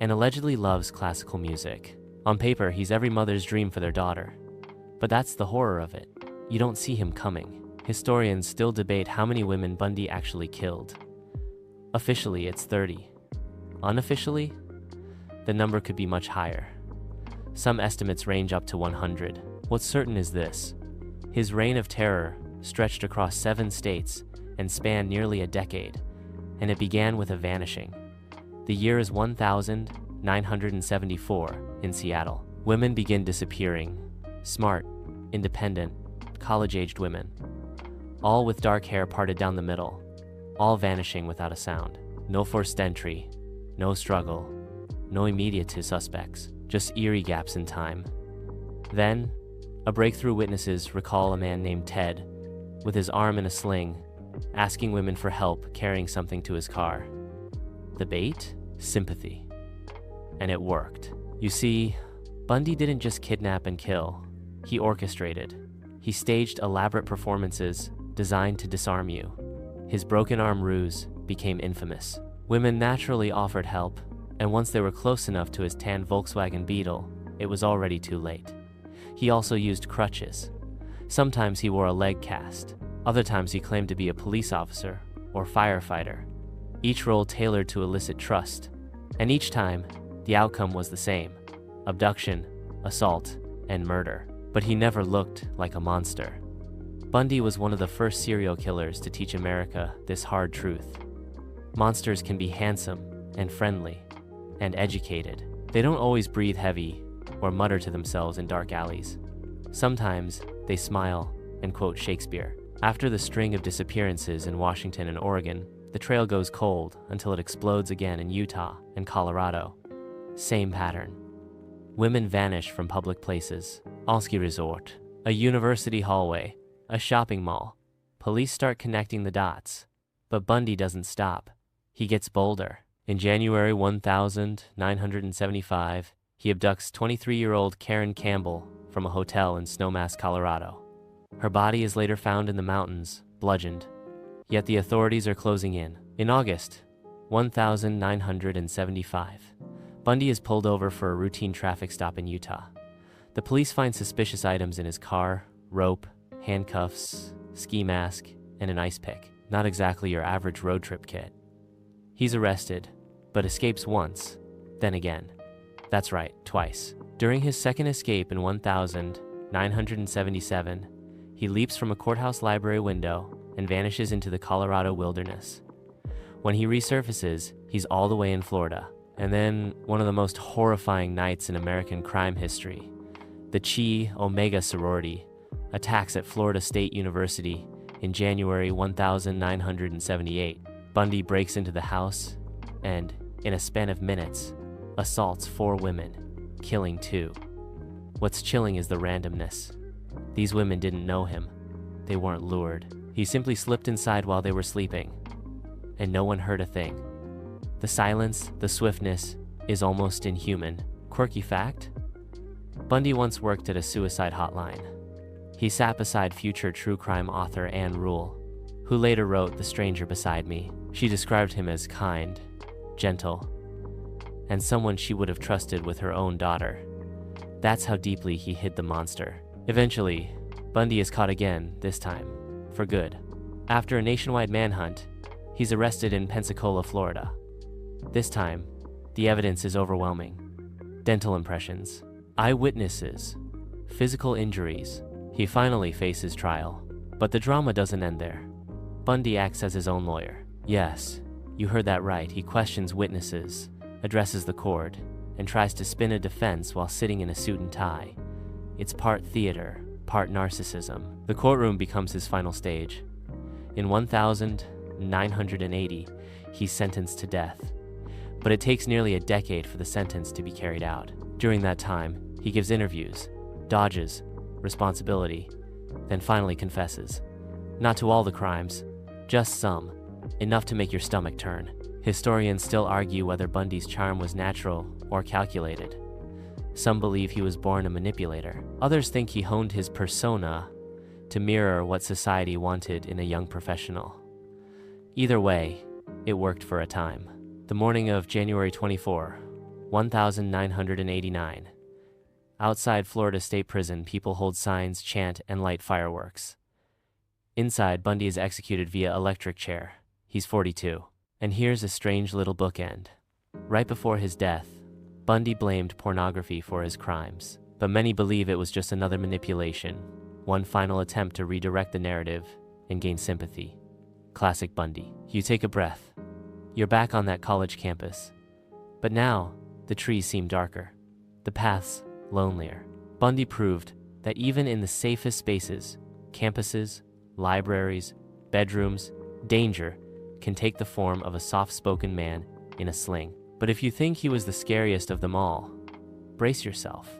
and allegedly loves classical music. On paper, he's every mother's dream for their daughter. But that's the horror of it. You don't see him coming. Historians still debate how many women Bundy actually killed. Officially, it's 30. Unofficially, the number could be much higher. Some estimates range up to 100. What's certain is this: his reign of terror stretched across 7 states and spanned nearly a decade, and it began with a vanishing. The year is 1974 in Seattle. Women begin disappearing. Smart, independent, college-aged women. All with dark hair parted down the middle. All vanishing without a sound. No forced entry, no struggle, no immediate suspects. Just eerie gaps in time. Then, a breakthrough witnesses recall a man named Ted, with his arm in a sling, asking women for help carrying something to his car. The bait? Sympathy. And it worked. You see, Bundy didn't just kidnap and kill, he orchestrated. He staged elaborate performances designed to disarm you. His broken arm ruse became infamous. Women naturally offered help, and once they were close enough to his tan Volkswagen Beetle, it was already too late. He also used crutches. Sometimes he wore a leg cast. Other times he claimed to be a police officer or firefighter, each role tailored to elicit trust. And each time, the outcome was the same: abduction, assault, and murder. But he never looked like a monster. Bundy was one of the first serial killers to teach America this hard truth. Monsters can be handsome and friendly and educated. They don't always breathe heavy or mutter to themselves in dark alleys. Sometimes they smile and quote Shakespeare. After the string of disappearances in Washington and Oregon, the trail goes cold until it explodes again in Utah and Colorado. Same pattern. Women vanish from public places, a ski resort, a university hallway, a shopping mall. Police start connecting the dots, but Bundy doesn't stop. He gets bolder. In January 1975, he abducts 23-year-old Karen Campbell from a hotel in Snowmass, Colorado. Her body is later found in the mountains, bludgeoned. Yet the authorities are closing in. In August 1975, Bundy is pulled over for a routine traffic stop in Utah. The police find suspicious items in his car: rope, handcuffs, ski mask, and an ice pick. Not exactly your average road trip kit. He's arrested, but escapes once, then again. That's right, twice. During his second escape in 1977, he leaps from a courthouse library window and vanishes into the Colorado wilderness. When he resurfaces, he's all the way in Florida. And then one of the most horrifying nights in American crime history. The Chi Omega sorority attacks at Florida State University in January 1978. Bundy breaks into the house and, in a span of minutes, assaults 4 women, killing 2. What's chilling is the randomness. These women didn't know him. They weren't lured. He simply slipped inside while they were sleeping, and no one heard a thing. The silence, the swiftness, is almost inhuman. Quirky fact? Bundy once worked at a suicide hotline. He sat beside future true crime author Anne Rule, who later wrote The Stranger Beside Me. She described him as kind, gentle, and someone she would have trusted with her own daughter. That's how deeply he hid the monster. Eventually, Bundy is caught again, this time for good. After a nationwide manhunt, he's arrested in Pensacola, Florida. This time, the evidence is overwhelming. Dental impressions, eyewitnesses, physical injuries. He finally faces trial. But the drama doesn't end there. Bundy acts as his own lawyer. Yes, you heard that right. He questions witnesses, addresses the court, and tries to spin a defense while sitting in a suit and tie. It's part theater, part narcissism. The courtroom becomes his final stage. In 1980, he's sentenced to death. But it takes nearly a decade for the sentence to be carried out. During that time, he gives interviews, dodges responsibility, then finally confesses. Not to all the crimes, just some, enough to make your stomach turn. Historians still argue whether Bundy's charm was natural or calculated. Some believe he was born a manipulator. Others think he honed his persona to mirror what society wanted in a young professional. Either way, it worked for a time. The morning of January 24, 1989. Outside Florida State Prison, people hold signs, chant, and light fireworks. Inside, Bundy is executed via electric chair. He's 42. And here's a strange little bookend. Right before his death, Bundy blamed pornography for his crimes, but many believe it was just another manipulation, one final attempt to redirect the narrative and gain sympathy. Classic Bundy. You take a breath. You're back on that college campus. But now, the trees seem darker, the paths lonelier. Bundy proved that even in the safest spaces, campuses, libraries, bedrooms, danger can take the form of a soft-spoken man in a sling. But if you think he was the scariest of them all, brace yourself.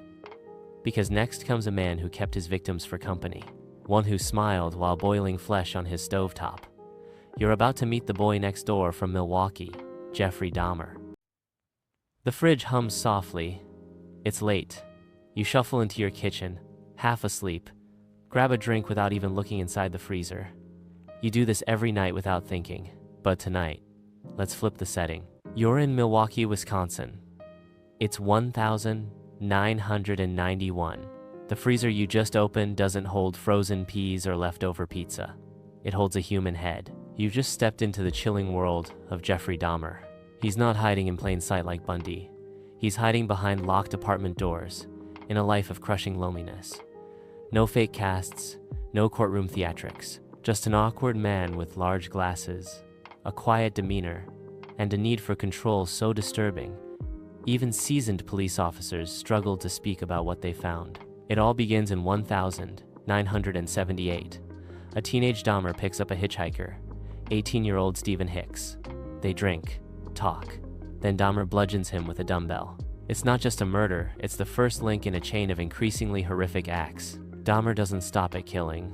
Because next comes a man who kept his victims for company, one who smiled while boiling flesh on his stovetop. You're about to meet the boy next door from Milwaukee, Jeffrey Dahmer. The fridge hums softly. It's late, You shuffle into your kitchen, half asleep, grab a drink without even looking inside the freezer. You do this every night without thinking. But tonight, let's flip the setting. You're in Milwaukee, Wisconsin. It's 1991. The freezer you just opened doesn't hold frozen peas or leftover pizza. It holds a human head. You've just stepped into the chilling world of Jeffrey Dahmer. He's not hiding in plain sight like Bundy. He's hiding behind locked apartment doors, in a life of crushing loneliness. No fake casts, no courtroom theatrics. Just an awkward man with large glasses, a quiet demeanor, and a need for control so disturbing, even seasoned police officers struggled to speak about what they found. It all begins in 1978. A teenage Dahmer picks up a hitchhiker, 18-year-old Stephen Hicks. They drink, talk, then Dahmer bludgeons him with a dumbbell. It's not just a murder, it's the first link in a chain of increasingly horrific acts. Dahmer doesn't stop at killing.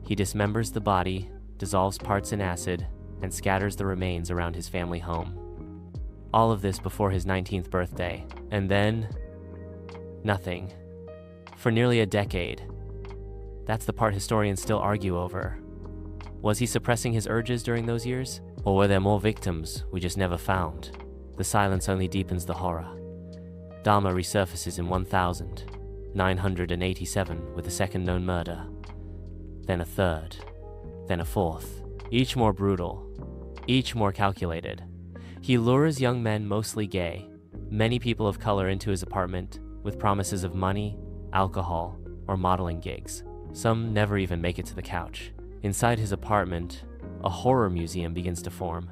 He dismembers the body, dissolves parts in acid, and scatters the remains around his family home. All of this before his 19th birthday. And then, nothing. For nearly a decade. That's the part historians still argue over. Was he suppressing his urges during those years? Or were there more victims we just never found? The silence only deepens the horror. Dahmer resurfaces in 1987 with a second known murder. Then a third. Then a fourth. Each more brutal. Each more calculated. He lures young men, mostly gay, many people of color, into his apartment with promises of money, alcohol, or modeling gigs. Some never even make it to the couch. Inside his apartment, a horror museum begins to form.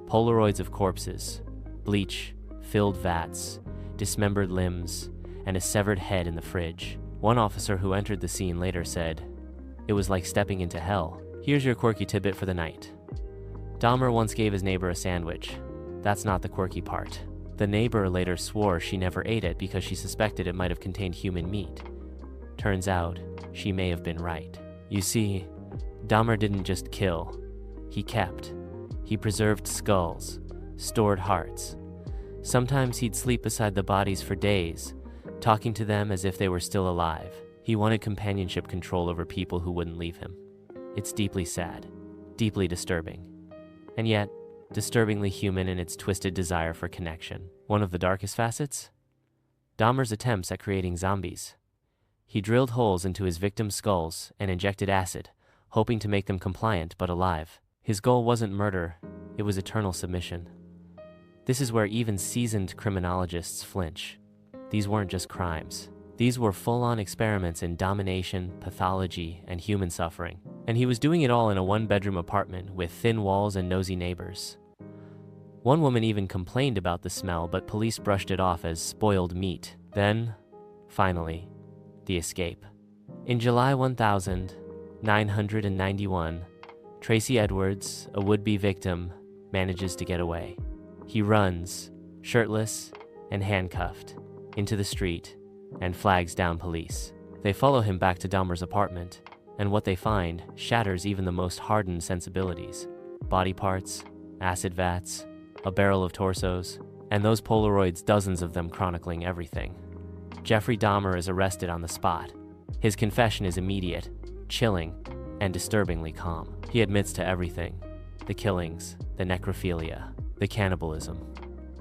Polaroids of corpses, bleach, filled vats, dismembered limbs, and a severed head in the fridge. One officer who entered the scene later said, "It was like stepping into hell." Here's your quirky tidbit for the night. Dahmer once gave his neighbor a sandwich. That's not the quirky part. The neighbor later swore she never ate it because she suspected it might have contained human meat. Turns out, she may have been right. You see, Dahmer didn't just kill. He kept. He preserved skulls, stored hearts. Sometimes he'd sleep beside the bodies for days, talking to them as if they were still alive. He wanted companionship, control over people who wouldn't leave him. It's deeply sad, deeply disturbing, and yet disturbingly human in its twisted desire for connection. One of the darkest facets? Dahmer's attempts at creating zombies. He drilled holes into his victims' skulls and injected acid, hoping to make them compliant but alive. His goal wasn't murder, it was eternal submission. This is where even seasoned criminologists flinch. These weren't just crimes. These were full-on experiments in domination, pathology, and human suffering. And he was doing it all in a one-bedroom apartment with thin walls and nosy neighbors. One woman even complained about the smell, but police brushed it off as spoiled meat. Then, finally, the escape. In July 1991, Tracy Edwards, a would-be victim, manages to get away. He runs, shirtless and handcuffed, into the street and flags down police. They follow him back to Dahmer's apartment, and what they find shatters even the most hardened sensibilities. Body parts, acid vats, a barrel of torsos, and those Polaroids, dozens of them chronicling everything. Jeffrey Dahmer is arrested on the spot. His confession is immediate, chilling, and disturbingly calm. He admits to everything: the killings, the necrophilia, the cannibalism.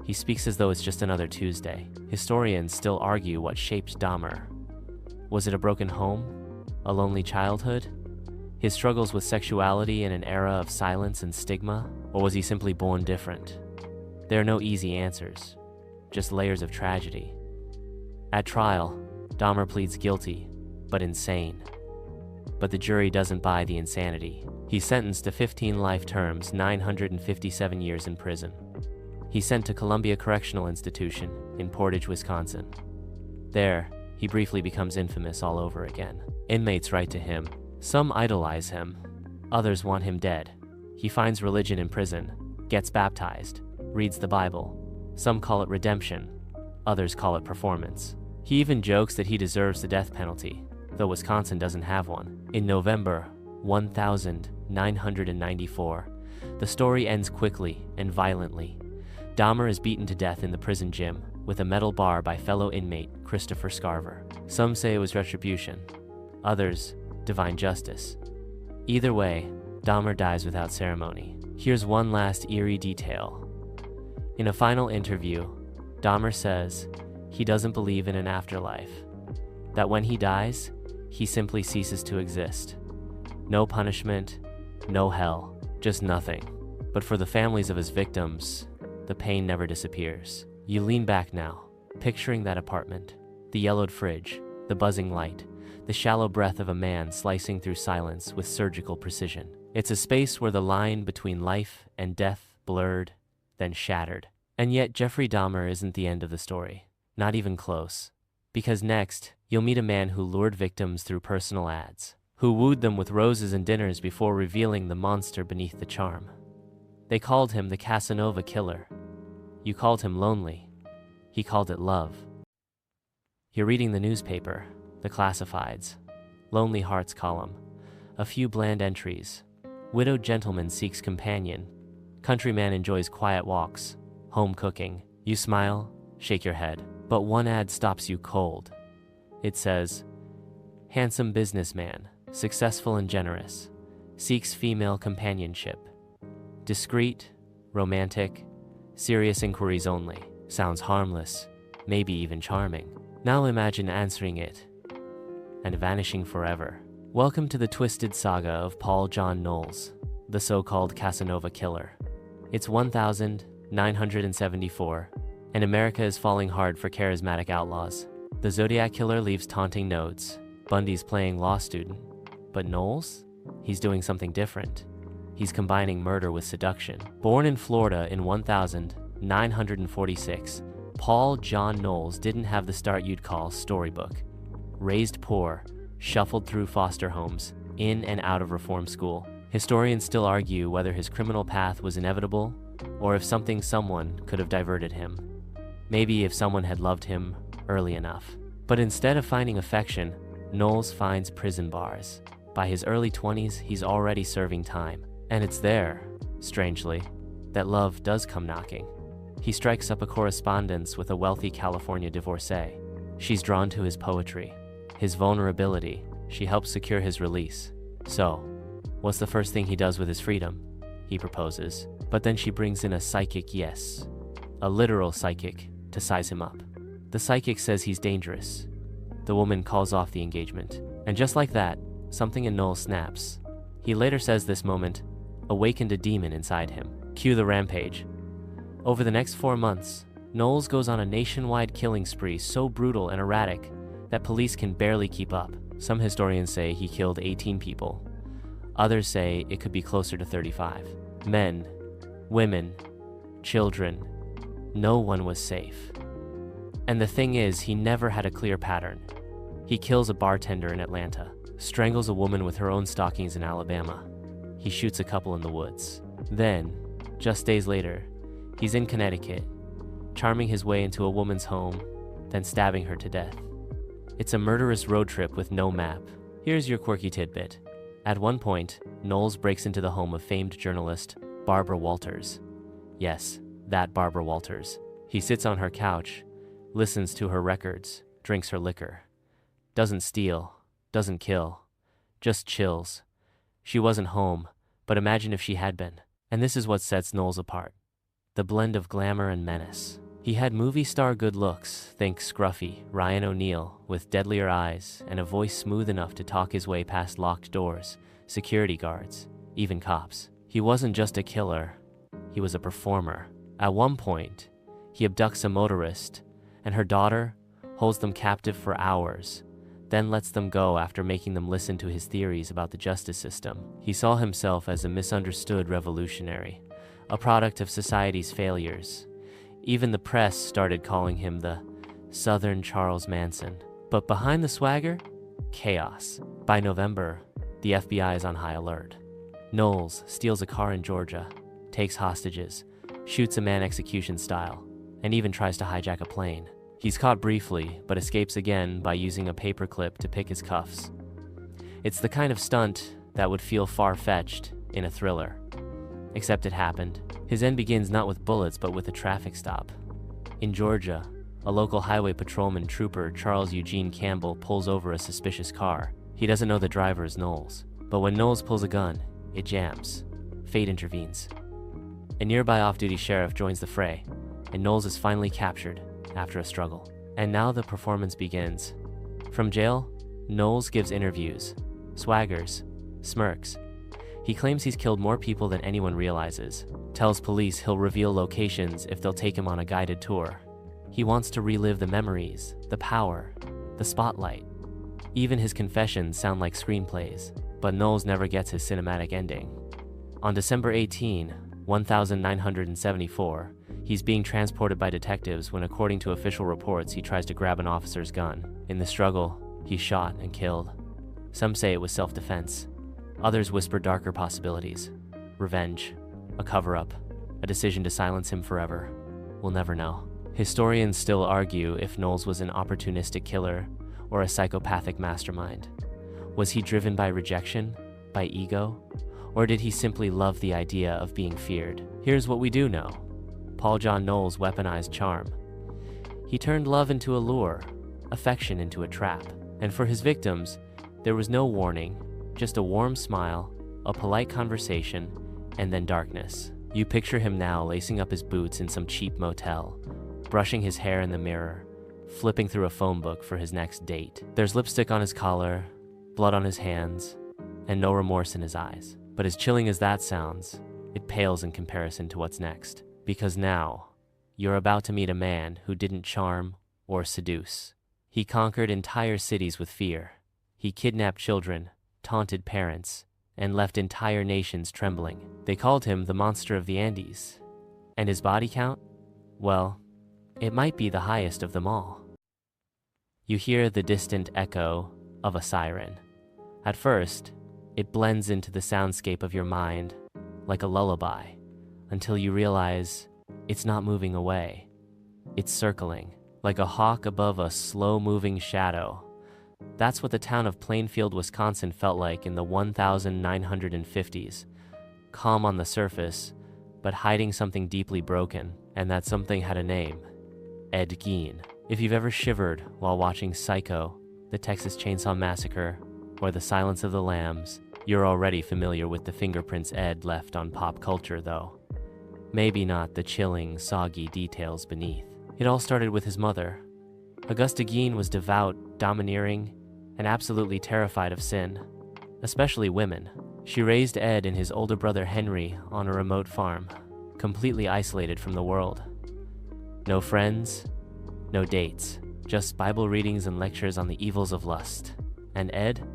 He speaks as though it's just another Tuesday. Historians still argue what shaped Dahmer. Was it a broken home? A lonely childhood? His struggles with sexuality in an era of silence and stigma? Or was he simply born different? There are no easy answers, just layers of tragedy. At trial, Dahmer pleads guilty, but insane. But the jury doesn't buy the insanity. He's sentenced to 15 life terms, 957 years in prison. He's sent to Columbia Correctional Institution in Portage, Wisconsin. There, he briefly becomes infamous all over again. Inmates write to him. Some idolize him. Others want him dead. He finds religion in prison, gets baptized, reads the Bible. Some call it redemption. Others call it performance. He even jokes that he deserves the death penalty, though Wisconsin doesn't have one. In November 1994, the story ends quickly and violently. Dahmer is beaten to death in the prison gym, with a metal bar by fellow inmate Christopher Scarver. Some say it was retribution, others, divine justice. Either way, Dahmer dies without ceremony. Here's one last eerie detail. In a final interview, Dahmer says he doesn't believe in an afterlife, that when he dies, he simply ceases to exist. No punishment, no hell, just nothing. But for the families of his victims, the pain never disappears. You lean back now, picturing that apartment, the yellowed fridge, the buzzing light, the shallow breath of a man slicing through silence with surgical precision. It's a space where the line between life and death blurred, then shattered. And yet Jeffrey Dahmer isn't the end of the story. Not even close. Because next, you'll meet a man who lured victims through personal ads, who wooed them with roses and dinners before revealing the monster beneath the charm. They called him the Casanova Killer. You called him lonely. He called it love. You're reading the newspaper, the classifieds, Lonely Hearts column, a few bland entries. Widowed gentleman seeks companion. Countryman enjoys quiet walks, home cooking. You smile, shake your head. But one ad stops you cold. It says, handsome businessman, successful and generous, seeks female companionship. Discreet, romantic, serious inquiries only. Sounds harmless, maybe even charming. Now imagine answering it and vanishing forever. Welcome to the twisted saga of Paul John Knowles, the so-called Casanova Killer. It's 1974, and America is falling hard for charismatic outlaws. The Zodiac Killer leaves taunting notes. Bundy's playing law student. But Knowles? He's doing something different. He's combining murder with seduction. Born in Florida in 1946, Paul John Knowles didn't have the start you'd call storybook. Raised poor, shuffled through foster homes, in and out of reform school. Historians still argue whether his criminal path was inevitable or if someone could have diverted him. Maybe if someone had loved him early enough. But instead of finding affection, Knowles finds prison bars. By his early 20s, he's already serving time. And it's there, strangely, that love does come knocking. He strikes up a correspondence with a wealthy California divorcee. She's drawn to his poetry, his vulnerability. She helps secure his release. So, what's the first thing he does with his freedom? He proposes. But then she brings in a psychic, yes, a literal psychic, to size him up. The psychic says he's dangerous. The woman calls off the engagement. And just like that, something in Knowles snaps. He later says this moment awakened a demon inside him. Cue the rampage. Over the next 4 months, Knowles goes on a nationwide killing spree so brutal and erratic that police can barely keep up. Some historians say he killed 18 people. Others say it could be closer to 35. Men, women, children, no one was safe. And the thing is, he never had a clear pattern. He kills a bartender in Atlanta, strangles a woman with her own stockings in Alabama. He shoots a couple in the woods. Then, just days later, he's in Connecticut, charming his way into a woman's home, then stabbing her to death. It's a murderous road trip with no map. Here's your quirky tidbit. At one point, Knowles breaks into the home of famed journalist Barbara Walters. Yes, that Barbara Walters. He sits on her couch, listens to her records, drinks her liquor. Doesn't steal, doesn't kill, just chills. She wasn't home, but imagine if she had been. And this is what sets Knowles apart. The blend of glamour and menace. He had movie star good looks, think scruffy Ryan O'Neal, with deadlier eyes and a voice smooth enough to talk his way past locked doors, security guards, even cops. He wasn't just a killer, he was a performer. At one point, he abducts a motorist, and her daughter holds them captive for hours, then lets them go after making them listen to his theories about the justice system. He saw himself as a misunderstood revolutionary, a product of society's failures. Even the press started calling him the Southern Charles Manson. But behind the swagger, chaos. By November, the FBI is on high alert. Knowles steals a car in Georgia, takes hostages, shoots a man execution style, and even tries to hijack a plane. He's caught briefly, but escapes again by using a paperclip to pick his cuffs. It's the kind of stunt that would feel far-fetched in a thriller. Except it happened. His end begins not with bullets, but with a traffic stop. In Georgia, A local highway patrolman trooper, Charles Eugene Campbell, pulls over a suspicious car. He doesn't know the driver is Knowles. But when Knowles pulls a gun, it jams. Fate intervenes. A nearby off-duty sheriff joins the fray, and Knowles is finally captured after a struggle. And now the performance begins. From jail, Knowles gives interviews, swaggers, smirks. He claims he's killed more people than anyone realizes, tells police he'll reveal locations if they'll take him on a guided tour. He wants to relive the memories, the power, the spotlight. Even his confessions sound like screenplays, but Knowles never gets his cinematic ending. On December 18, 1974, he's being transported by detectives when, according to official reports, he tries to grab an officer's gun. In the struggle, he's shot and killed. Some say it was self-defense. Others whisper darker possibilities. Revenge, a cover-up, a decision to silence him forever. We'll never know. Historians still argue if Knowles was an opportunistic killer or a psychopathic mastermind. Was he driven by rejection, by ego, or did he simply love the idea of being feared? Here's what we do know. Paul John Knowles weaponized charm. He turned love into a lure, affection into a trap. And for his victims, there was no warning, just a warm smile, a polite conversation, and then darkness. You picture him now lacing up his boots in some cheap motel, brushing his hair in the mirror, flipping through a phone book for his next date. There's lipstick on his collar, blood on his hands, and no remorse in his eyes. But as chilling as that sounds, it pales in comparison to what's next. Because now, you're about to meet a man who didn't charm or seduce. He conquered entire cities with fear. He kidnapped children, taunted parents, and left entire nations trembling. They called him the Monster of the Andes. And his body count? Well, it might be the highest of them all. You hear the distant echo of a siren. At first, it blends into the soundscape of your mind like a lullaby, until you realize it's not moving away. It's circling, like a hawk above a slow-moving shadow. That's what the town of Plainfield, Wisconsin felt like in the 1950s. Calm on the surface, but hiding something deeply broken, and that something had a name. Ed Gein. If you've ever shivered while watching Psycho, The Texas Chainsaw Massacre, or The Silence of the Lambs, you're already familiar with the fingerprints Ed left on pop culture, though. Maybe not the chilling, soggy details beneath. It all started with his mother. Augusta Gein was devout, domineering, and absolutely terrified of sin, especially women. She raised Ed and his older brother Henry on a remote farm, completely isolated from the world. No friends, no dates, just Bible readings and lectures on the evils of lust. And Ed?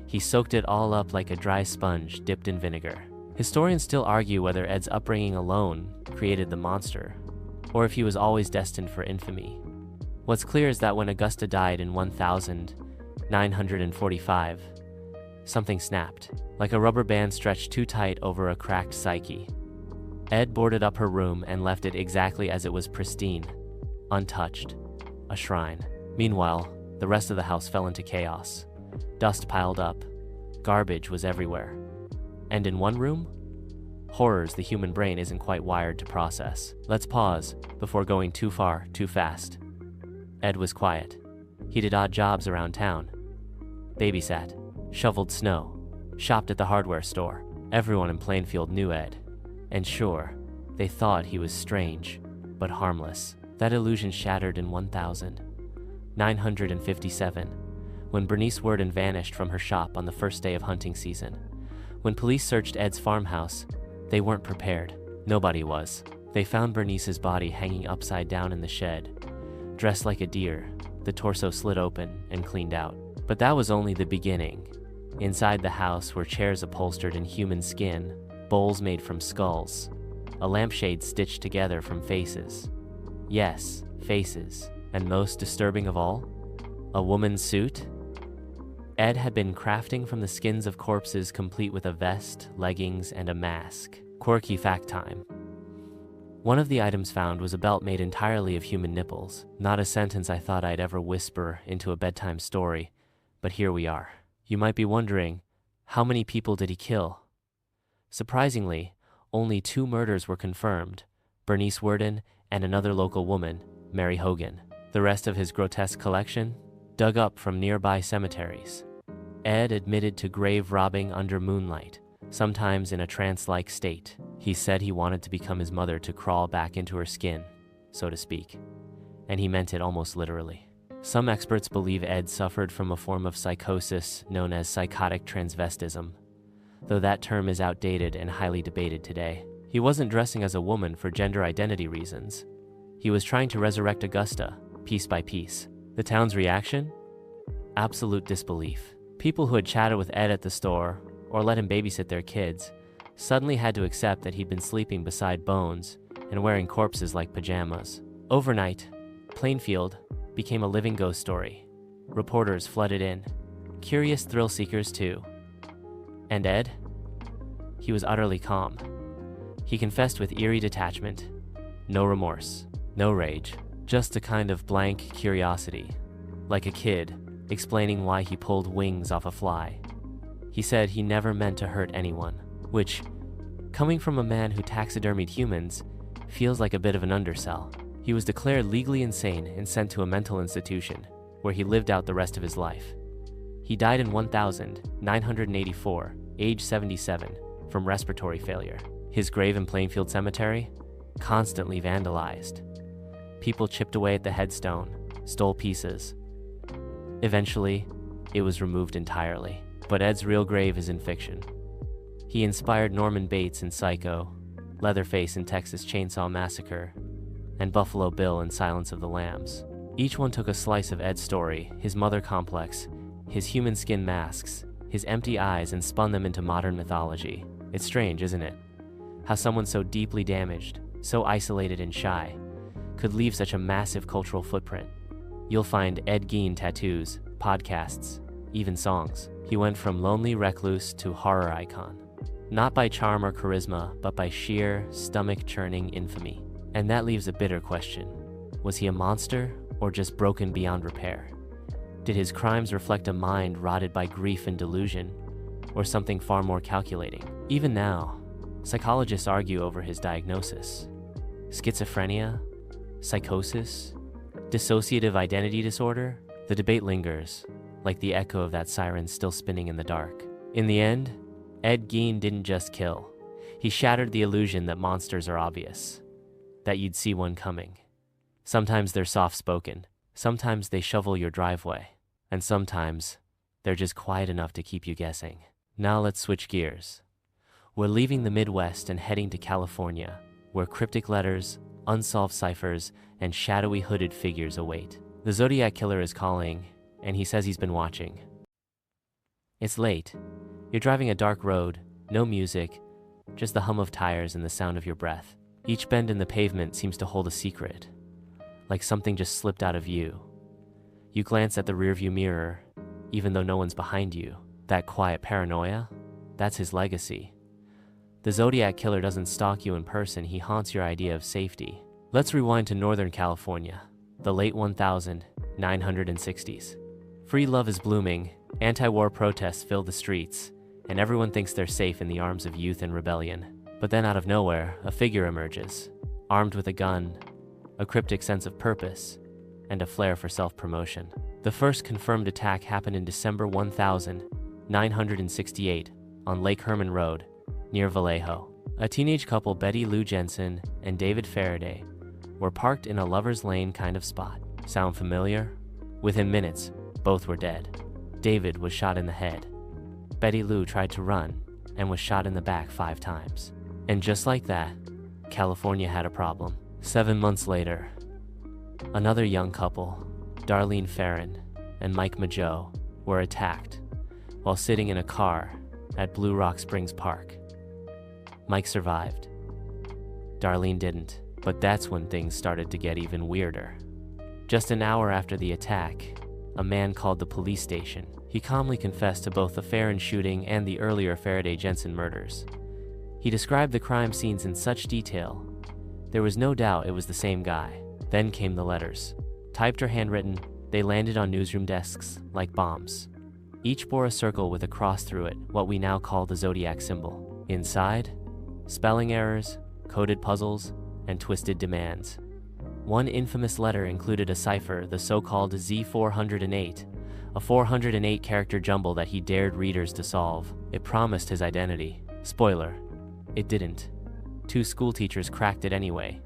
He soaked it all up like a dry sponge dipped in vinegar. Historians still argue whether Ed's upbringing alone created the monster, or if he was always destined for infamy. What's clear is that when Augusta died in 1945, something snapped, like a rubber band stretched too tight over a cracked psyche. Ed boarded up her room and left it exactly as it was, pristine, untouched, a shrine. Meanwhile, the rest of the house fell into chaos. Dust piled up, garbage was everywhere. And in one room? Horrors the human brain isn't quite wired to process. Let's pause before going too far, too fast. Ed was quiet. He did odd jobs around town. Babysat, shoveled snow, shopped at the hardware store. Everyone in Plainfield knew Ed. And sure, they thought he was strange, but harmless. That illusion shattered in 1957, when Bernice Worden vanished from her shop on the first day of hunting season. When police searched Ed's farmhouse, they weren't prepared. Nobody was. They found Bernice's body hanging upside down in the shed, dressed like a deer, the torso slit open and cleaned out. But that was only the beginning. Inside the house were chairs upholstered in human skin, bowls made from skulls, a lampshade stitched together from faces. Yes, faces. And most disturbing of all, a woman's suit? Ed had been crafting from the skins of corpses, complete with a vest, leggings, and a mask. Quirky fact time. One of the items found was a belt made entirely of human nipples. Not a sentence I thought I'd ever whisper into a bedtime story, but here we are. You might be wondering, how many people did he kill? Surprisingly, only 2 murders were confirmed, Bernice Worden and another local woman, Mary Hogan. The rest of his grotesque collection? Dug up from nearby cemeteries. Ed admitted to grave robbing under moonlight, sometimes in a trance-like state. He said he wanted to become his mother to crawl back into her skin, so to speak. And he meant it almost literally. Some experts believe Ed suffered from a form of psychosis known as psychotic transvestism, though that term is outdated and highly debated today. He wasn't dressing as a woman for gender identity reasons. He was trying to resurrect Augusta, piece by piece. The town's reaction? Absolute disbelief. People who had chatted with Ed at the store, or let him babysit their kids, suddenly had to accept that he'd been sleeping beside bones and wearing corpses like pajamas. Overnight, Plainfield became a living ghost story. Reporters flooded in. Curious thrill seekers too. And Ed? He was utterly calm. He confessed with eerie detachment. No remorse, no rage, just a kind of blank curiosity. Like a kid, explaining why he pulled wings off a fly. He said he never meant to hurt anyone, which, coming from a man who taxidermied humans, feels like a bit of an undersell. He was declared legally insane and sent to a mental institution, where he lived out the rest of his life. He died in 1984, age 77, from respiratory failure. His grave in Plainfield Cemetery? Constantly vandalized. People chipped away at the headstone, stole pieces. Eventually, it was removed entirely. But Ed's real grave is in fiction. He inspired Norman Bates in Psycho, Leatherface in Texas Chainsaw Massacre, and Buffalo Bill in Silence of the Lambs. Each one took a slice of Ed's story, his mother complex, his human skin masks, his empty eyes, and spun them into modern mythology. It's strange, isn't it? How someone so deeply damaged, so isolated and shy, could leave such a massive cultural footprint. You'll find Ed Gein tattoos, podcasts, even songs. He went from lonely recluse to horror icon. Not by charm or charisma, but by sheer, stomach-churning infamy. And that leaves a bitter question. Was he a monster, or just broken beyond repair? Did his crimes reflect a mind rotted by grief and delusion, or something far more calculating? Even now, psychologists argue over his diagnosis. Schizophrenia? Psychosis? Dissociative identity disorder? The debate lingers, like the echo of that siren still spinning in the dark. In the end, Ed Gein didn't just kill. He shattered the illusion that monsters are obvious, that you'd see one coming. Sometimes they're soft-spoken, sometimes they shovel your driveway, and sometimes they're just quiet enough to keep you guessing. Now let's switch gears. We're leaving the Midwest and heading to California, where cryptic letters, unsolved ciphers, and shadowy hooded figures await. The Zodiac Killer is calling, and he says he's been watching. It's late. You're driving a dark road, no music, just the hum of tires and the sound of your breath. Each bend in the pavement seems to hold a secret, like something just slipped out of view. You glance at the rearview mirror, even though no one's behind you. That quiet paranoia? That's his legacy. The Zodiac Killer doesn't stalk you in person, he haunts your idea of safety. Let's rewind to Northern California, the late 1960s. Free love is blooming, anti-war protests fill the streets, and everyone thinks they're safe in the arms of youth and rebellion. But then out of nowhere, a figure emerges, armed with a gun, a cryptic sense of purpose, and a flair for self-promotion. The first confirmed attack happened in December 1968 on Lake Herman Road, near Vallejo. A teenage couple, Betty Lou Jensen and David Faraday, were parked in a lover's lane kind of spot. Sound familiar? Within minutes, both were dead. David was shot in the head. Betty Lou tried to run and was shot in the back 5 times. And just like that, California had a problem. 7 months later, another young couple, Darlene Farron and Mike Mageau, were attacked while sitting in a car at Blue Rock Springs Park. Mike survived. Darlene didn't, but that's when things started to get even weirder. Just an hour after the attack, a man called the police station. He calmly confessed to both the Farron shooting and the earlier Faraday-Jensen murders. He described the crime scenes in such detail, there was no doubt it was the same guy. Then came the letters. Typed or handwritten, they landed on newsroom desks like bombs. Each bore a circle with a cross through it, what we now call the zodiac symbol. Inside, spelling errors, coded puzzles, and twisted demands. One infamous letter included a cipher, the so-called Z408, a 408-character jumble that he dared readers to solve. It promised his identity. Spoiler, it didn't. 2 schoolteachers cracked it anyway.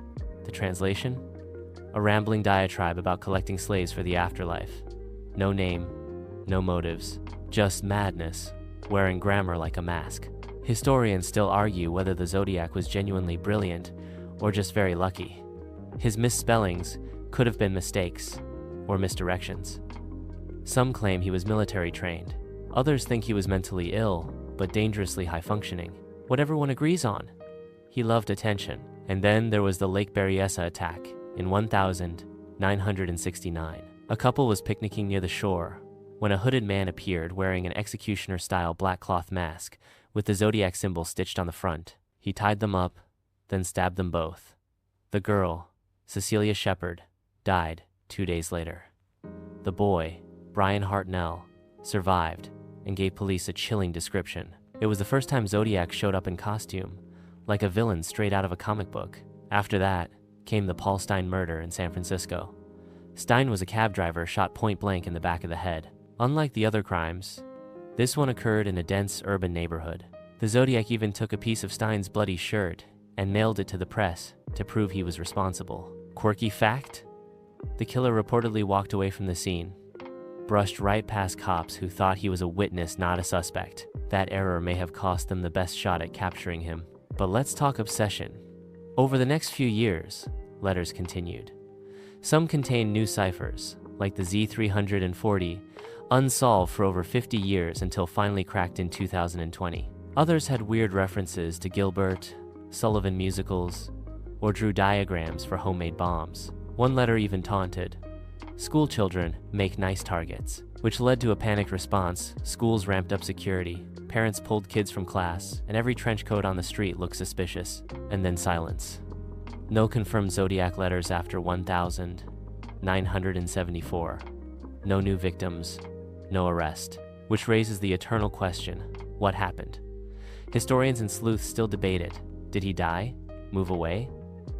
The translation? A rambling diatribe about collecting slaves for the afterlife. No name, no motives, just madness, wearing grammar like a mask. Historians still argue whether the Zodiac was genuinely brilliant or just very lucky. His misspellings could have been mistakes or misdirections. Some claim he was military trained. Others think he was mentally ill, but dangerously high-functioning. What everyone agrees on. He loved attention. And then there was the Lake Berryessa attack in 1969. A couple was picnicking near the shore when a hooded man appeared wearing an executioner-style black cloth mask with the Zodiac symbol stitched on the front. He tied them up, then stabbed them both. The girl, Cecilia Shepard, died 2 days later. The boy, Brian Hartnell, survived and gave police a chilling description. It was the first time Zodiac showed up in costume, like a villain straight out of a comic book. After that came the Paul Stine murder in San Francisco. Stine was a cab driver shot point blank in the back of the head. Unlike the other crimes, this one occurred in a dense urban neighborhood. The Zodiac even took a piece of Stine's bloody shirt and mailed it to the press to prove he was responsible. Quirky fact? The killer reportedly walked away from the scene, brushed right past cops who thought he was a witness, not a suspect. That error may have cost them the best shot at capturing him. But let's talk obsession. Over the next few years, letters continued. Some contained new ciphers, like the Z340, unsolved for over 50 years until finally cracked in 2020. Others had weird references to Gilbert, Sullivan musicals, or drew diagrams for homemade bombs. One letter even taunted, "School children make nice targets," which led to a panicked response. Schools ramped up security, parents pulled kids from class, and every trench coat on the street looked suspicious. And then silence. No confirmed Zodiac letters after 1974. No new victims, no arrest. Which raises the eternal question, what happened? Historians and sleuths still debate it. Did he die? Move away?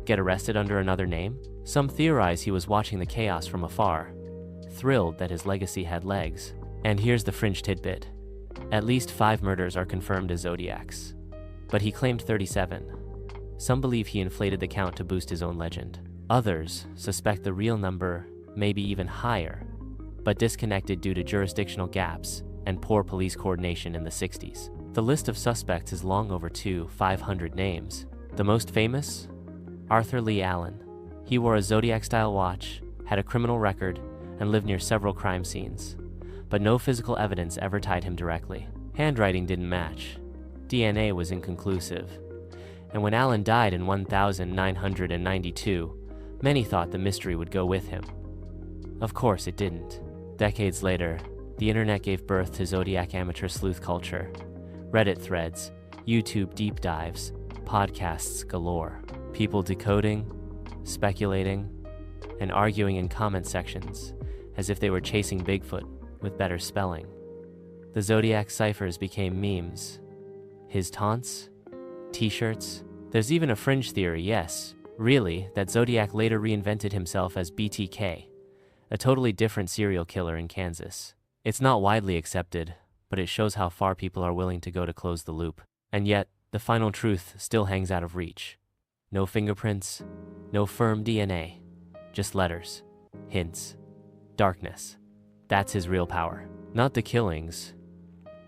Get arrested under another name? Some theorize he was watching the chaos from afar, thrilled that his legacy had legs. And here's the fringe tidbit. At least 5 murders are confirmed as Zodiacs. But he claimed 37. Some believe he inflated the count to boost his own legend. Others suspect the real number may be even higher, but disconnected due to jurisdictional gaps and poor police coordination in the 60s. The list of suspects is long over 500 names. The most famous? Arthur Lee Allen. He wore a Zodiac-style watch, had a criminal record, and lived near several crime scenes. But no physical evidence ever tied him directly. Handwriting didn't match. DNA was inconclusive. And when Allen died in 1992, many thought the mystery would go with him. Of course it didn't. Decades later, the internet gave birth to Zodiac amateur sleuth culture. Reddit threads, YouTube deep dives, podcasts galore. People decoding, speculating, and arguing in comment sections as if they were chasing Bigfoot with better spelling. The Zodiac ciphers became memes. His taunts? T-shirts? There's even a fringe theory, yes, really, that Zodiac later reinvented himself as BTK, a totally different serial killer in Kansas. It's not widely accepted, but it shows how far people are willing to go to close the loop. And yet, the final truth still hangs out of reach. No fingerprints, no firm DNA, just letters, hints, darkness. That's his real power. Not the killings,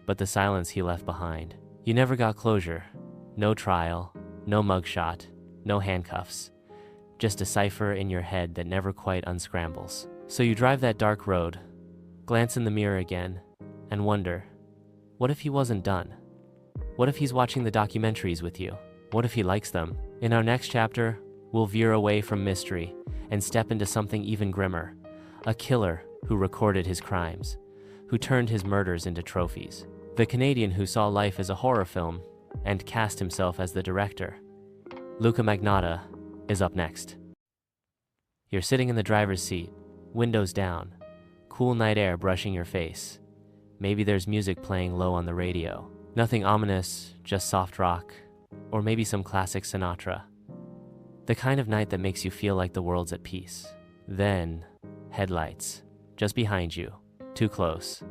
but the silence he left behind. You never got closure. No trial, no mugshot, no handcuffs. Just a cipher in your head that never quite unscrambles. So you drive that dark road, glance in the mirror again, and wonder, what if he wasn't done? What if he's watching the documentaries with you? What if he likes them? In our next chapter, we'll veer away from mystery and step into something even grimmer. A killer who recorded his crimes, who turned his murders into trophies. The Canadian who saw life as a horror film and cast himself as the director. Luca Magnotta is up next. You're sitting in the driver's seat, windows down, cool night air brushing your face. Maybe there's music playing low on the radio. Nothing ominous, just soft rock, or maybe some classic Sinatra. The kind of night that makes you feel like the world's at peace. Then, headlights. Just behind you. Too close.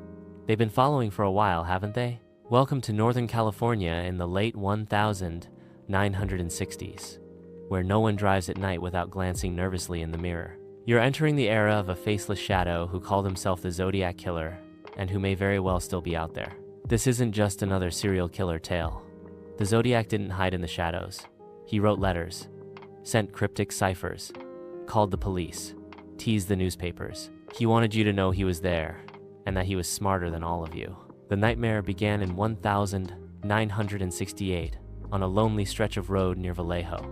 They've been following for a while, haven't they? Welcome to Northern California in the late 1960s, where no one drives at night without glancing nervously in the mirror. You're entering the era of a faceless shadow who called himself the Zodiac Killer, and who may very well still be out there. This isn't just another serial killer tale. The Zodiac didn't hide in the shadows. He wrote letters, sent cryptic ciphers, called the police, teased the newspapers. He wanted you to know he was there, and that he was smarter than all of you. The nightmare began in 1968 on a lonely stretch of road near Vallejo.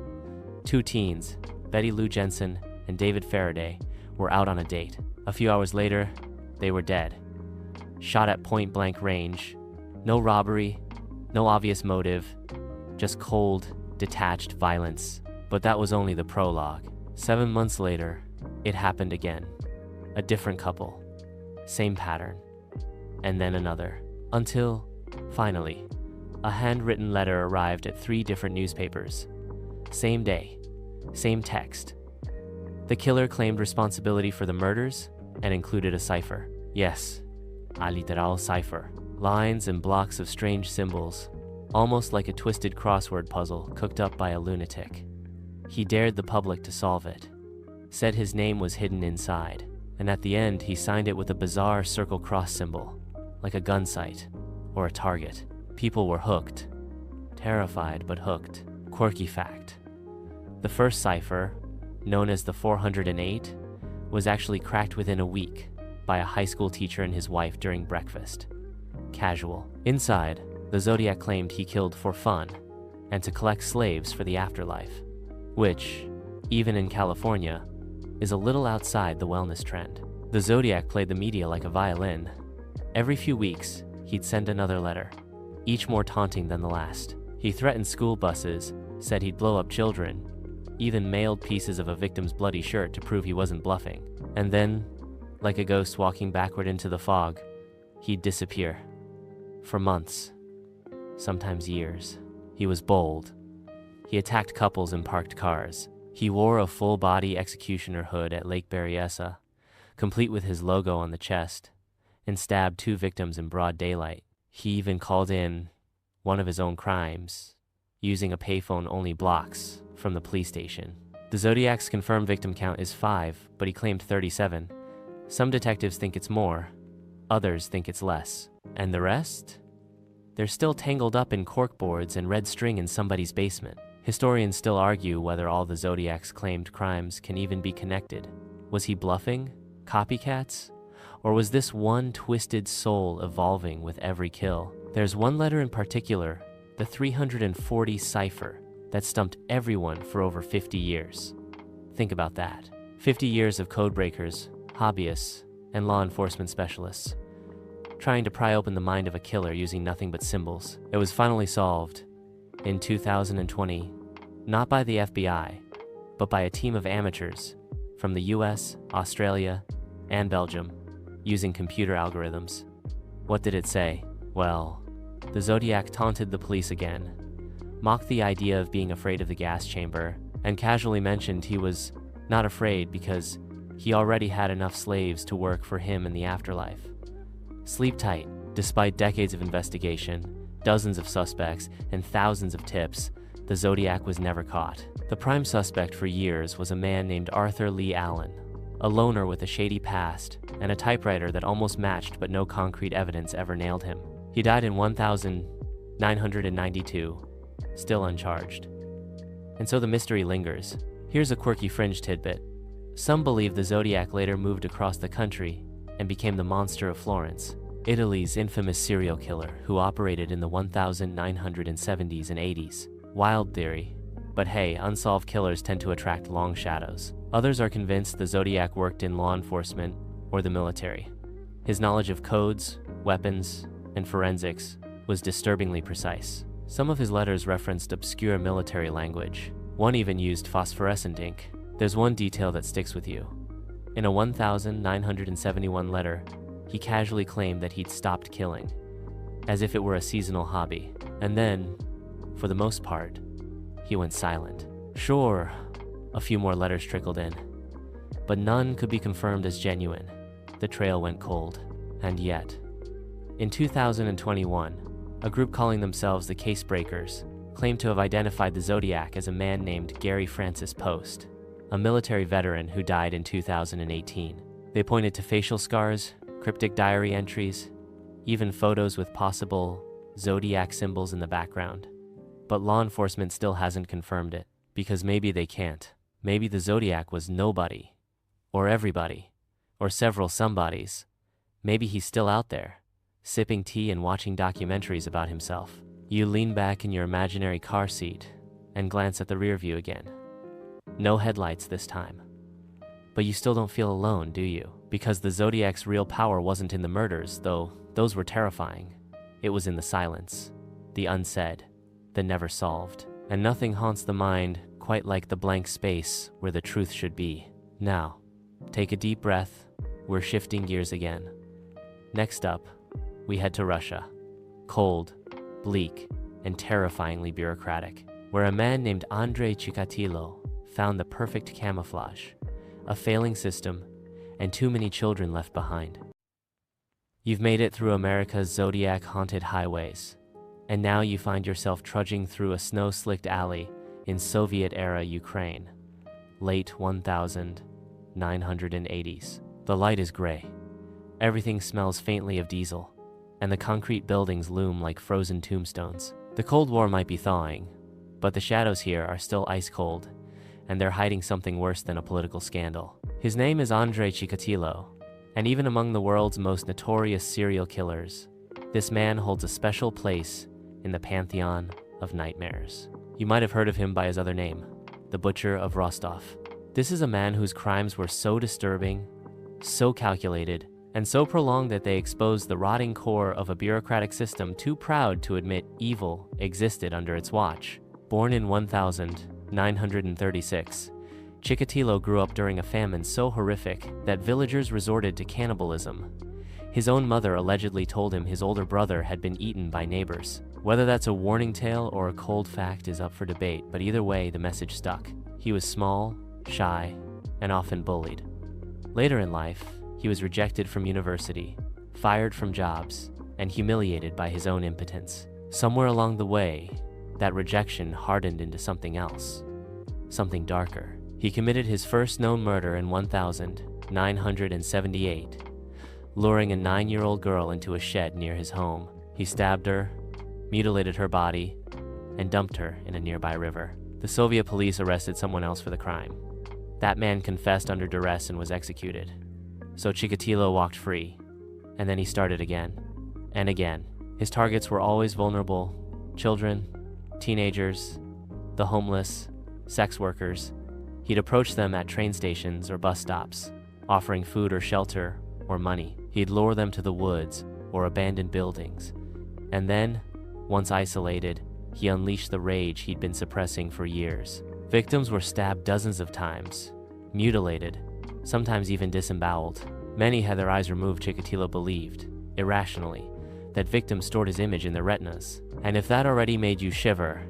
Two teens, Betty Lou Jensen and David Faraday, were out on a date. A few hours later, they were dead. Shot at point-blank range. No robbery, no obvious motive, just cold, detached violence. But that was only the prologue. 7 months later, it happened again. A different couple. Same pattern. And then another. Until, finally, a handwritten letter arrived at 3 different newspapers. Same day. Same text. The killer claimed responsibility for the murders and included a cipher. Yes, a literal cipher. Lines and blocks of strange symbols, almost like a twisted crossword puzzle cooked up by a lunatic. He dared the public to solve it. Said his name was hidden inside, and at the end he signed it with a bizarre circle cross symbol, like a gun sight or a target. People were hooked. Terrified, but hooked. Quirky fact. The first cipher, known as the 408, was actually cracked within a week by a high school teacher and his wife during breakfast. Casual. Inside, the Zodiac claimed he killed for fun and to collect slaves for the afterlife, which, even in California, is a little outside the wellness trend. The Zodiac played the media like a violin. Every few weeks, he'd send another letter, each more taunting than the last. He threatened school buses, said he'd blow up children, even mailed pieces of a victim's bloody shirt to prove he wasn't bluffing. And then, like a ghost walking backward into the fog, he'd disappear. For months, sometimes years. He was bold. He attacked couples in parked cars. He wore a full-body executioner hood at Lake Berryessa, complete with his logo on the chest, and stabbed 2 victims in broad daylight. He even called in one of his own crimes, using a payphone only blocks from the police station. The Zodiac's confirmed victim count is 5, but he claimed 37. Some detectives think it's more, others think it's less. And the rest? They're still tangled up in corkboards and red string in somebody's basement. Historians still argue whether all the Zodiac's claimed crimes can even be connected. Was he bluffing? Copycats? Or was this one twisted soul evolving with every kill? There's one letter in particular, the 340 cipher, that stumped everyone for over 50 years. Think about that. 50 years of codebreakers, hobbyists, and law enforcement specialists, trying to pry open the mind of a killer using nothing but symbols. It was finally solved in 2020, not by the FBI, but by a team of amateurs from the US, Australia, and Belgium, using computer algorithms. What did it say? Well, the Zodiac taunted the police again, mocked the idea of being afraid of the gas chamber, and casually mentioned he was not afraid because he already had enough slaves to work for him in the afterlife. Sleep tight. Despite decades of investigation, dozens of suspects, and thousands of tips, the Zodiac was never caught. The prime suspect for years was a man named Arthur Lee Allen, a loner with a shady past and a typewriter that almost matched but no concrete evidence ever nailed him. He died in 1992, still uncharged. And so the mystery lingers. Here's a quirky fringe tidbit. Some believe the Zodiac later moved across the country and became the Monster of Florence, Italy's infamous serial killer who operated in the 1970s and 80s. Wild theory, but hey, unsolved killers tend to attract long shadows. Others are convinced the Zodiac worked in law enforcement or the military. His knowledge of codes, weapons, and forensics was disturbingly precise. Some of his letters referenced obscure military language. One even used phosphorescent ink. There's one detail that sticks with you. In a 1971 letter, he casually claimed that he'd stopped killing, as if it were a seasonal hobby. And then, for the most part, he went silent. Sure, A few more letters trickled in, but none could be confirmed as genuine. The trail went cold. And yet, in 2021, a group calling themselves the Case Breakers claimed to have identified the Zodiac as a man named Gary Francis Post, a military veteran who died in 2018. They pointed to facial scars, cryptic diary entries, even photos with possible Zodiac symbols in the background. But law enforcement still hasn't confirmed it, because maybe they can't. Maybe the Zodiac was nobody, or everybody, or several somebodies. Maybe he's still out there, sipping tea and watching documentaries about himself. You lean back in your imaginary car seat and glance at the rear view again. No headlights this time. But you still don't feel alone, do you? Because the Zodiac's real power wasn't in the murders, though those were terrifying. It was in the silence, the unsaid, the never solved. And nothing haunts the mind quite like the blank space where the truth should be. Now, take a deep breath. We're shifting gears again. Next up, we head to Russia. Cold, bleak, and terrifyingly bureaucratic, where a man named Andrei Chikatilo found the perfect camouflage, a failing system, and too many children left behind. You've made it through America's Zodiac-haunted highways, and now you find yourself trudging through a snow-slicked alley in Soviet-era Ukraine, late 1980s. The light is gray. Everything smells faintly of diesel, and the concrete buildings loom like frozen tombstones. The Cold War might be thawing, but the shadows here are still ice cold, and they're hiding something worse than a political scandal. His name is Andrei Chikatilo, and even among the world's most notorious serial killers, this man holds a special place in the pantheon of nightmares. You might have heard of him by his other name, the Butcher of Rostov. This is a man whose crimes were so disturbing, so calculated, and so prolonged that they exposed the rotting core of a bureaucratic system too proud to admit evil existed under its watch. Born in 1936, Chikatilo grew up during a famine so horrific that villagers resorted to cannibalism. His own mother allegedly told him his older brother had been eaten by neighbors. Whether that's a warning tale or a cold fact is up for debate, but either way, the message stuck. He was small, shy, and often bullied. Later in life, he was rejected from university, fired from jobs, and humiliated by his own impotence. Somewhere along the way, that rejection hardened into something else, something darker. He committed his first known murder in 1978, luring a 9-year-old girl into a shed near his home. He stabbed her, mutilated her body, and dumped her in a nearby river. The Soviet police arrested someone else for the crime. That man confessed under duress and was executed. So Chikatilo walked free, and then he started again and again. His targets were always vulnerable: children, teenagers, the homeless, sex workers. He'd approach them at train stations or bus stops, offering food or shelter or money. He'd lure them to the woods or abandoned buildings. And then, once isolated, he unleashed the rage he'd been suppressing for years. Victims were stabbed dozens of times, mutilated, sometimes even disemboweled. Many had their eyes removed. Chikatilo believed, irrationally, that victims stored his image in their retinas. And if that already made you shiver,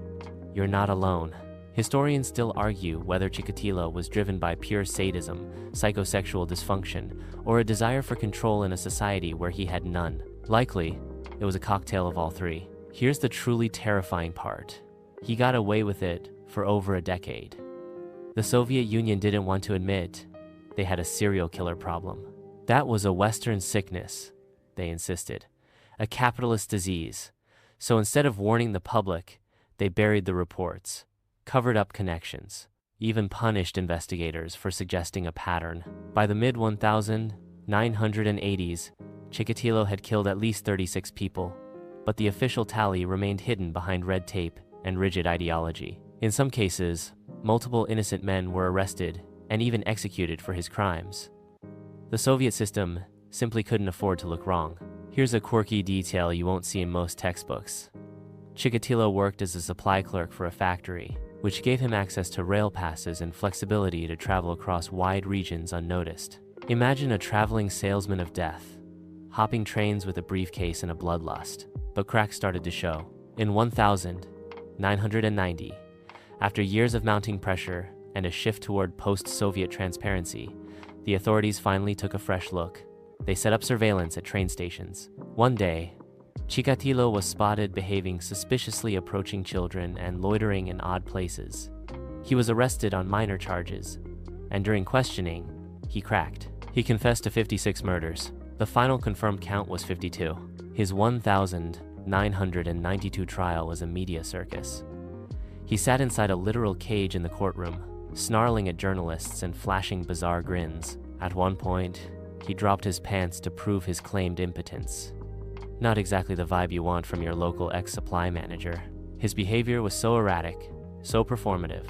you're not alone. Historians still argue whether Chikatilo was driven by pure sadism, psychosexual dysfunction, or a desire for control in a society where he had none. Likely, it was a cocktail of all three. Here's the truly terrifying part. He got away with it for over a decade. The Soviet Union didn't want to admit they had a serial killer problem. That was a Western sickness, they insisted, a capitalist disease. So instead of warning the public, they buried the reports, covered up connections, even punished investigators for suggesting a pattern. By the mid-1980s, Chikatilo had killed at least 36 people, but the official tally remained hidden behind red tape and rigid ideology. In some cases, multiple innocent men were arrested and even executed for his crimes. The Soviet system simply couldn't afford to look wrong. Here's a quirky detail you won't see in most textbooks. Chikatilo worked as a supply clerk for a factory, which gave him access to rail passes and flexibility to travel across wide regions unnoticed. Imagine a traveling salesman of death, hopping trains with a briefcase and a bloodlust. But cracks started to show. In 1990, after years of mounting pressure, and a shift toward post-Soviet transparency, the authorities finally took a fresh look. They set up surveillance at train stations. One day, Chikatilo was spotted behaving suspiciously, approaching children and loitering in odd places. He was arrested on minor charges, and during questioning, he cracked. He confessed to 56 murders. The final confirmed count was 52. His 1,992 trial was a media circus. He sat inside a literal cage in the courtroom, snarling at journalists and flashing bizarre grins. At one point, he dropped his pants to prove his claimed impotence. Not exactly the vibe you want from your local ex-supply manager. His behavior was so erratic, so performative,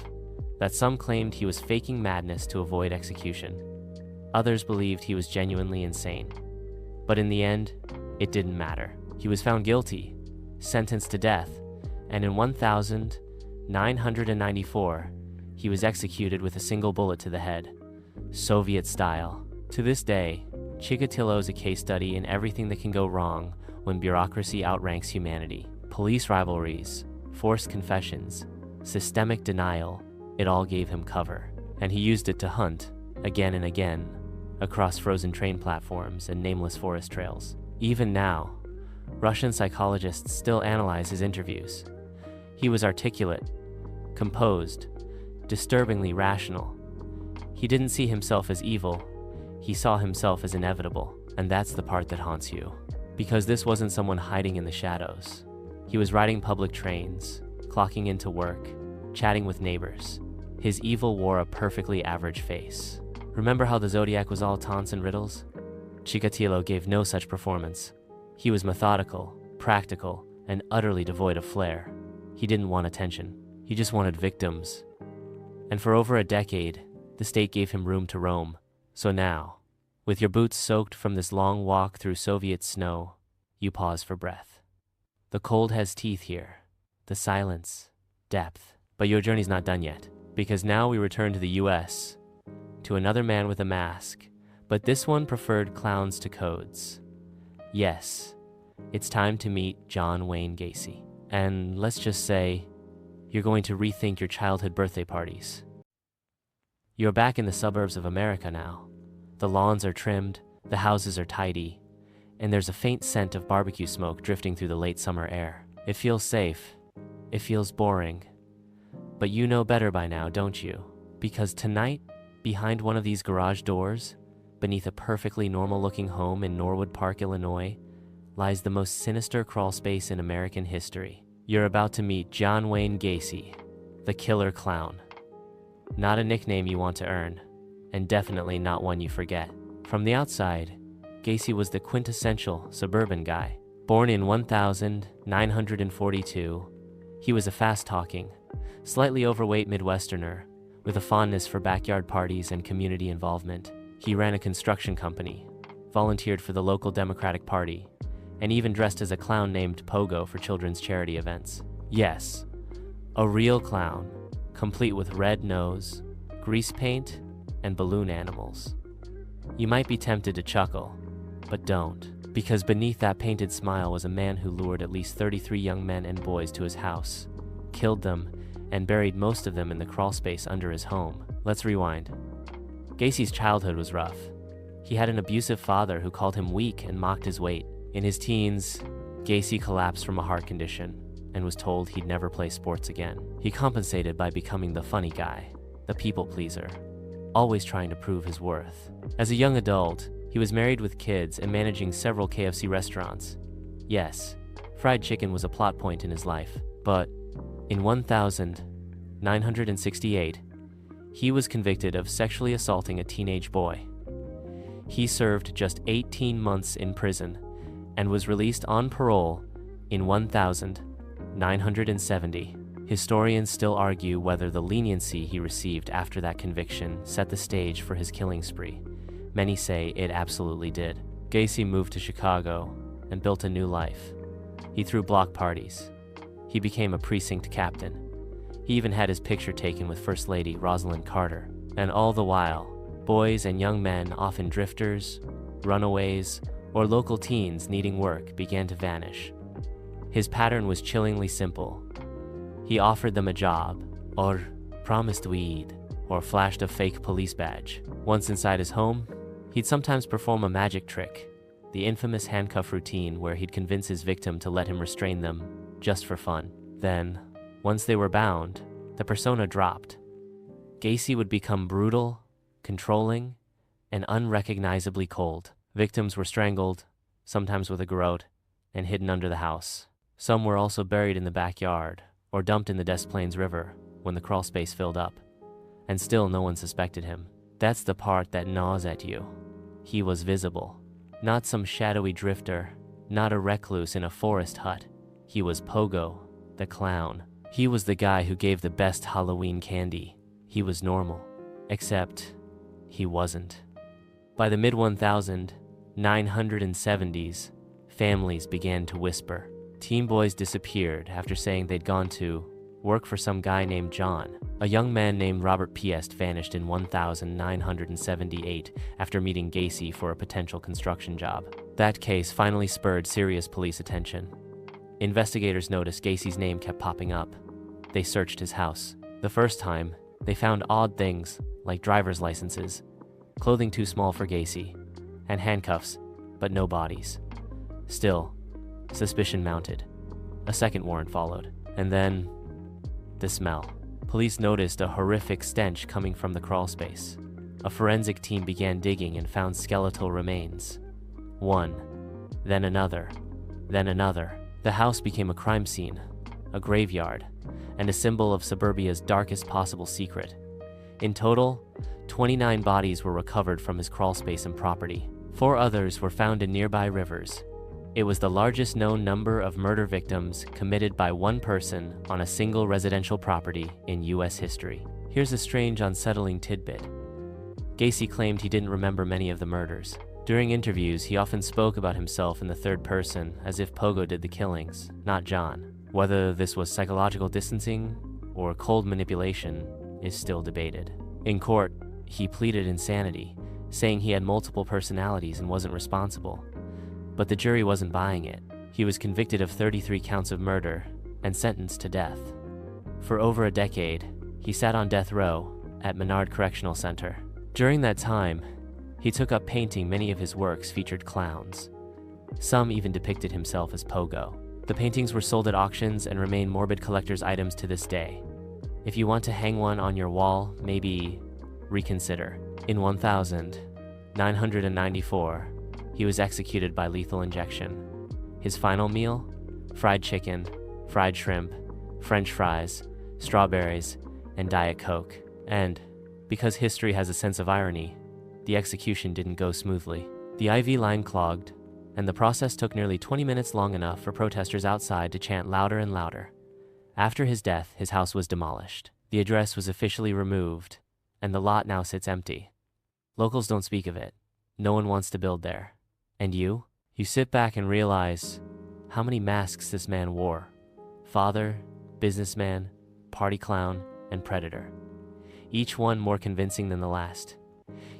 that some claimed he was faking madness to avoid execution. Others believed he was genuinely insane. But in the end, it didn't matter. He was found guilty, sentenced to death, and in 1994, he was executed with a single bullet to the head, Soviet style. To this day, Chikatilo is a case study in everything that can go wrong when bureaucracy outranks humanity. Police rivalries, forced confessions, systemic denial, it all gave him cover. And he used it to hunt, again and again, across frozen train platforms and nameless forest trails. Even now, Russian psychologists still analyze his interviews. He was articulate, composed, disturbingly rational. He didn't see himself as evil, he saw himself as inevitable. And that's the part that haunts you. Because this wasn't someone hiding in the shadows. He was riding public trains, clocking into work, chatting with neighbors. His evil wore a perfectly average face. Remember how the Zodiac was all taunts and riddles? Chikatilo gave no such performance. He was methodical, practical, and utterly devoid of flair. He didn't want attention. He just wanted victims. And for over a decade, the state gave him room to roam. So now, with your boots soaked from this long walk through Soviet snow, you pause for breath. The cold has teeth here, the silence, depth. But your journey's not done yet, because now we return to the US, to another man with a mask, but this one preferred clowns to codes. Yes, it's time to meet John Wayne Gacy. And let's just say, you're going to rethink your childhood birthday parties. You're back in the suburbs of America now. The lawns are trimmed, the houses are tidy, and there's a faint scent of barbecue smoke drifting through the late summer air. It feels safe. It feels boring. But you know better by now, don't you? Because tonight, behind one of these garage doors, beneath a perfectly normal-looking home in Norwood Park, Illinois, lies the most sinister crawlspace in American history. You're about to meet John Wayne Gacy, the killer clown. Not a nickname you want to earn, and definitely not one you forget. From the outside, Gacy was the quintessential suburban guy. Born in 1942, he was a fast-talking, slightly overweight Midwesterner with a fondness for backyard parties and community involvement. He ran a construction company, volunteered for the local Democratic Party, and even dressed as a clown named Pogo for children's charity events. Yes, a real clown, complete with red nose, grease paint, and balloon animals. You might be tempted to chuckle, but don't, because beneath that painted smile was a man who lured at least 33 young men and boys to his house, killed them, and buried most of them in the crawlspace under his home. Let's rewind. Gacy's childhood was rough. He had an abusive father who called him weak and mocked his weight. In his teens, Gacy collapsed from a heart condition and was told he'd never play sports again. He compensated by becoming the funny guy, the people pleaser, always trying to prove his worth. As a young adult, he was married with kids and managing several KFC restaurants. Yes, fried chicken was a plot point in his life, but in 1968, he was convicted of sexually assaulting a teenage boy. He served just 18 months in prison and was released on parole in 1970. Historians still argue whether the leniency he received after that conviction set the stage for his killing spree. Many say it absolutely did. Gacy moved to Chicago and built a new life. He threw block parties. He became a precinct captain. He even had his picture taken with First Lady Rosalind Carter. And all the while, boys and young men, often drifters, runaways, or local teens needing work, began to vanish. His pattern was chillingly simple. He offered them a job, or promised weed, or flashed a fake police badge. Once inside his home, he'd sometimes perform a magic trick, the infamous handcuff routine where he'd convince his victim to let him restrain them just for fun. Then, once they were bound, the persona dropped. Gacy would become brutal, controlling, and unrecognizably cold. Victims were strangled, sometimes with a garrote, and hidden under the house. Some were also buried in the backyard or dumped in the Des Plaines River when the crawl space filled up. And still no one suspected him. That's the part that gnaws at you. He was visible. Not some shadowy drifter, not a recluse in a forest hut. He was Pogo, the clown. He was the guy who gave the best Halloween candy. He was normal. Except, he wasn't. By the mid-1970s, families began to whisper. Teen boys disappeared after saying they'd gone to work for some guy named John. A young man named Robert Piest vanished in 1978 after meeting Gacy for a potential construction job. That case finally spurred serious police attention. Investigators noticed Gacy's name kept popping up. They searched his house. The first time, they found odd things like driver's licenses, clothing too small for Gacy, and handcuffs, but no bodies. Still, suspicion mounted. A second warrant followed, and then the smell. Police noticed a horrific stench coming from the crawl space. A forensic team began digging and found skeletal remains. One, then another, then another. The house became a crime scene, a graveyard, and a symbol of suburbia's darkest possible secret. In total, 29 bodies were recovered from his crawl space and property. 4 others were found in nearby rivers. It was the largest known number of murder victims committed by one person on a single residential property in U.S. history. Here's a strange, unsettling tidbit. Gacy claimed he didn't remember many of the murders. During interviews, he often spoke about himself in the third person, as if Pogo did the killings, not John. Whether this was psychological distancing or cold manipulation is still debated. In court, he pleaded insanity, saying he had multiple personalities and wasn't responsible. But the jury wasn't buying it. He was convicted of 33 counts of murder and sentenced to death. For over a decade, he sat on death row at Menard Correctional Center. During that time, he took up painting. Many of his works featured clowns. Some even depicted himself as Pogo. The paintings were sold at auctions and remain morbid collector's items to this day. If you want to hang one on your wall, maybe reconsider. In 1994, he was executed by lethal injection. His final meal? Fried chicken, fried shrimp, French fries, strawberries, and Diet Coke. And, because history has a sense of irony, the execution didn't go smoothly. The IV line clogged, and the process took nearly 20 minutes, long enough for protesters outside to chant louder and louder. After his death, his house was demolished. The address was officially removed, and the lot now sits empty. Locals don't speak of it. No one wants to build there. And you sit back and realize how many masks this man wore. Father, businessman, party clown, and predator. Each one more convincing than the last.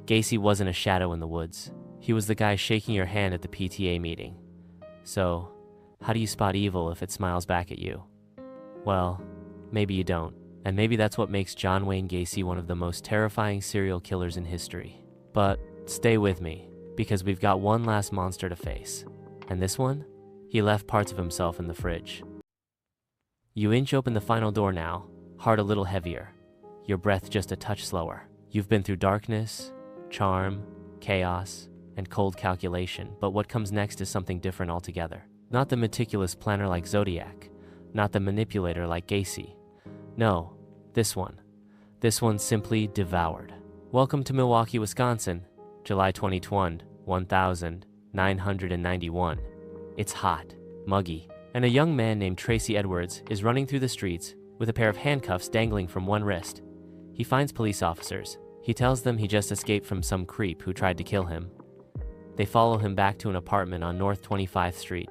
Gacy wasn't a shadow in the woods. He was the guy shaking your hand at the PTA meeting. So, how do you spot evil if it smiles back at you? Well, maybe you don't. And maybe that's what makes John Wayne Gacy one of the most terrifying serial killers in history. But stay with me, because we've got one last monster to face. And this one? He left parts of himself in the fridge. You inch open the final door now, heart a little heavier, your breath just a touch slower. You've been through darkness, charm, chaos, and cold calculation, but what comes next is something different altogether. Not the meticulous planner like Zodiac, not the manipulator like Gacy. No, this one. This one simply devoured. Welcome to Milwaukee, Wisconsin, July 2021, 1991. It's hot, muggy, and a young man named Tracy Edwards is running through the streets with a pair of handcuffs dangling from one wrist. He finds police officers. He tells them he just escaped from some creep who tried to kill him. They follow him back to an apartment on North 25th Street,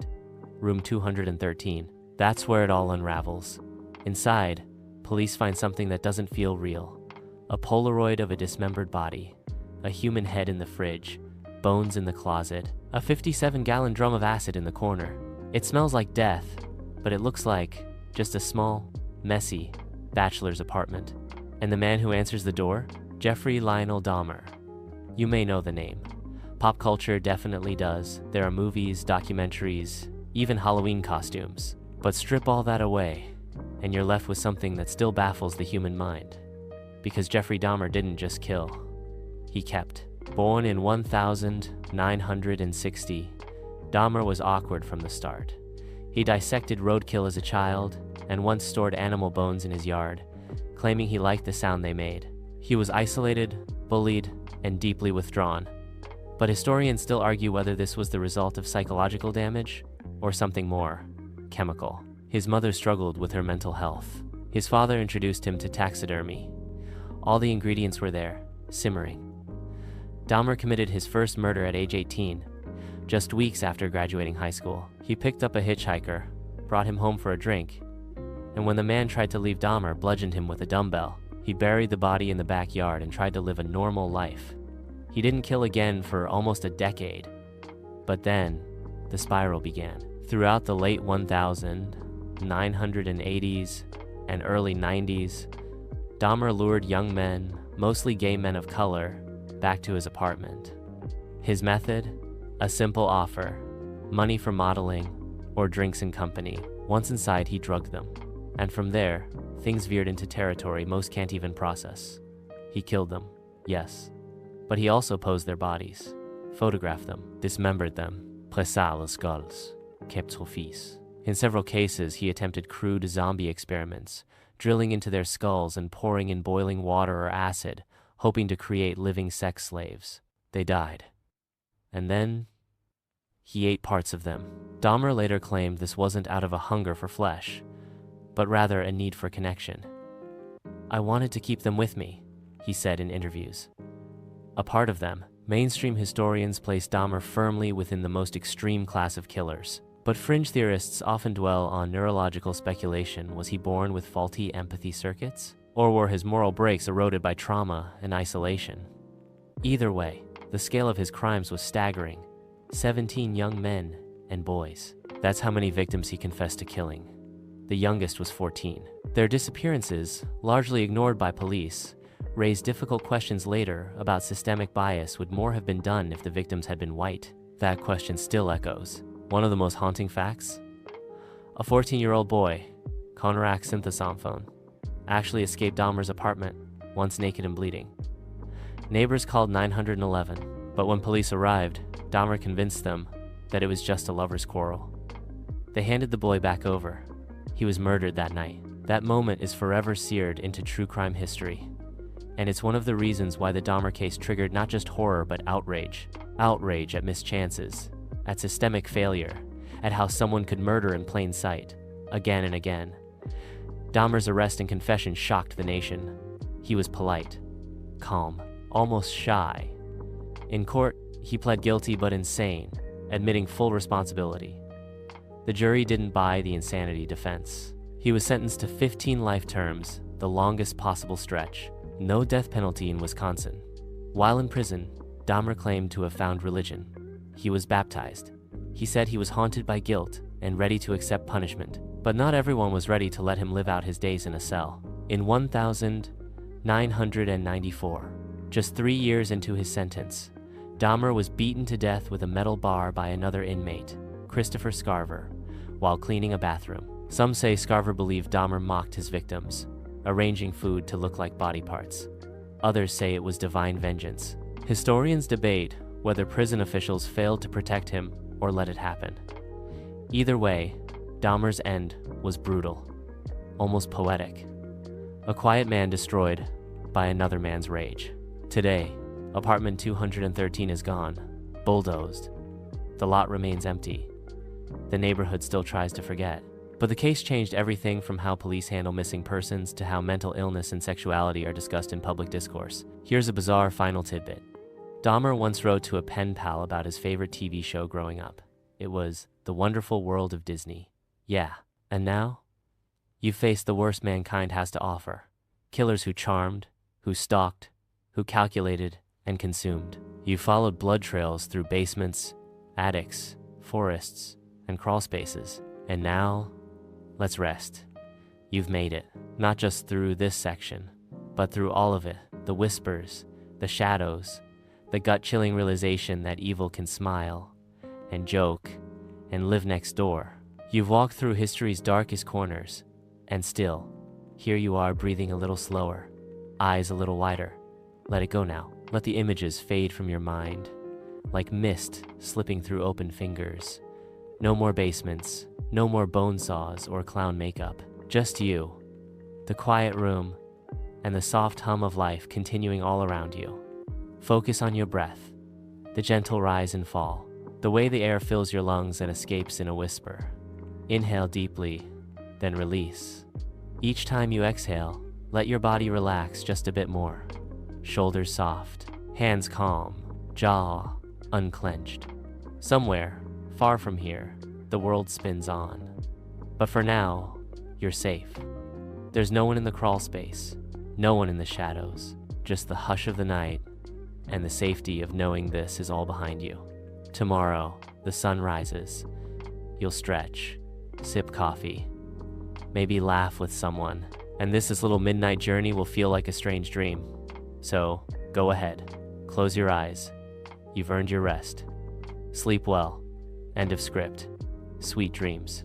room 213. That's where it all unravels. Inside, police find something that doesn't feel real. A Polaroid of a dismembered body, a human head in the fridge, bones in the closet, a 57-gallon drum of acid in the corner. It smells like death, but it looks like just a small, messy bachelor's apartment. And the man who answers the door? Jeffrey Lionel Dahmer. You may know the name. Pop culture definitely does. There are movies, documentaries, even Halloween costumes. But strip all that away, and you're left with something that still baffles the human mind. Because Jeffrey Dahmer didn't just kill, he kept. Born in 1960, Dahmer was awkward from the start. He dissected roadkill as a child and once stored animal bones in his yard, claiming he liked the sound they made. He was isolated, bullied, and deeply withdrawn. But historians still argue whether this was the result of psychological damage or something more chemical. His mother struggled with her mental health. His father introduced him to taxidermy. All the ingredients were there, simmering. Dahmer committed his first murder at age 18, just weeks after graduating high school. He picked up a hitchhiker, brought him home for a drink, and when the man tried to leave, Dahmer bludgeoned him with a dumbbell. He buried the body in the backyard and tried to live a normal life. He didn't kill again for almost a decade. But then, the spiral began. Throughout the late 1980s and early 90s, Dahmer lured young men, mostly gay men of color, back to his apartment. His method? A simple offer: money for modeling or drinks and company. Once inside, he drugged them. And from there, things veered into territory most can't even process. He killed them, yes. But he also posed their bodies, photographed them, dismembered them, pressa les skulls, kept trophies. In several cases, he attempted crude zombie experiments, drilling into their skulls and pouring in boiling water or acid, hoping to create living sex slaves. They died. And then, he ate parts of them. Dahmer later claimed this wasn't out of a hunger for flesh, but rather a need for connection. "I wanted to keep them with me," he said in interviews. A part of them, mainstream historians place Dahmer firmly within the most extreme class of killers. But fringe theorists often dwell on neurological speculation. Was he born with faulty empathy circuits? Or were his moral brakes eroded by trauma and isolation? Either way, the scale of his crimes was staggering. 17 young men and boys. That's how many victims he confessed to killing. The youngest was 14. Their disappearances, largely ignored by police, raised difficult questions later about systemic bias. Would more have been done if the victims had been white? That question still echoes. One of the most haunting facts? A 14-year-old boy, Konrak Synthesamphone, actually escaped Dahmer's apartment, once naked and bleeding. Neighbors called 911, but when police arrived, Dahmer convinced them that it was just a lover's quarrel. They handed the boy back over. He was murdered that night. That moment is forever seared into true crime history. And it's one of the reasons why the Dahmer case triggered not just horror but outrage. Outrage at missed chances, at systemic failure, at how someone could murder in plain sight, again and again. Dahmer's arrest and confession shocked the nation. He was polite, calm, almost shy. In court, he pled guilty but insane, admitting full responsibility. The jury didn't buy the insanity defense. He was sentenced to 15 life terms, the longest possible stretch. No death penalty in Wisconsin. While in prison, Dahmer claimed to have found religion. He was baptized. He said he was haunted by guilt and ready to accept punishment. But not everyone was ready to let him live out his days in a cell. In 1994, just 3 years into his sentence, Dahmer was beaten to death with a metal bar by another inmate, Christopher Scarver, while cleaning a bathroom. Some say Scarver believed Dahmer mocked his victims, arranging food to look like body parts. Others say it was divine vengeance. Historians debate whether prison officials failed to protect him or let it happen. Either way, Dahmer's end was brutal, almost poetic. A quiet man destroyed by another man's rage. Today, apartment 213 is gone, bulldozed. The lot remains empty. The neighborhood still tries to forget. But the case changed everything from how police handle missing persons to how mental illness and sexuality are discussed in public discourse. Here's a bizarre final tidbit. Dahmer once wrote to a pen pal about his favorite TV show growing up. It was The Wonderful World of Disney. Yeah, and now? You face the worst mankind has to offer. Killers who charmed, who stalked, who calculated and consumed. You followed blood trails through basements, attics, forests, and crawl spaces. And now, let's rest. You've made it, not just through this section, But through all of it, the whispers, the shadows, the gut-chilling realization that evil can smile and joke and live next door. You've walked through history's darkest corners, and still, here you are breathing a little slower, eyes a little wider. Let it go now. Let the images fade from your mind, like mist slipping through open fingers. No more basements, no more bone saws or clown makeup. Just you, the quiet room, and the soft hum of life continuing all around you. Focus on your breath, the gentle rise and fall, the way the air fills your lungs and escapes in a whisper. Inhale deeply, then release. Each time you exhale, let your body relax just a bit more. Shoulders soft, hands calm, jaw unclenched. Somewhere, far from here, the world spins on. But for now, you're safe. There's no one in the crawl space, no one in the shadows, just the hush of the night and the safety of knowing this is all behind you. Tomorrow, the sun rises. You'll stretch, sip coffee, maybe laugh with someone, and this little midnight journey will feel like a strange dream. So, go ahead, close your eyes. You've earned your rest. Sleep well. End of script. Sweet dreams.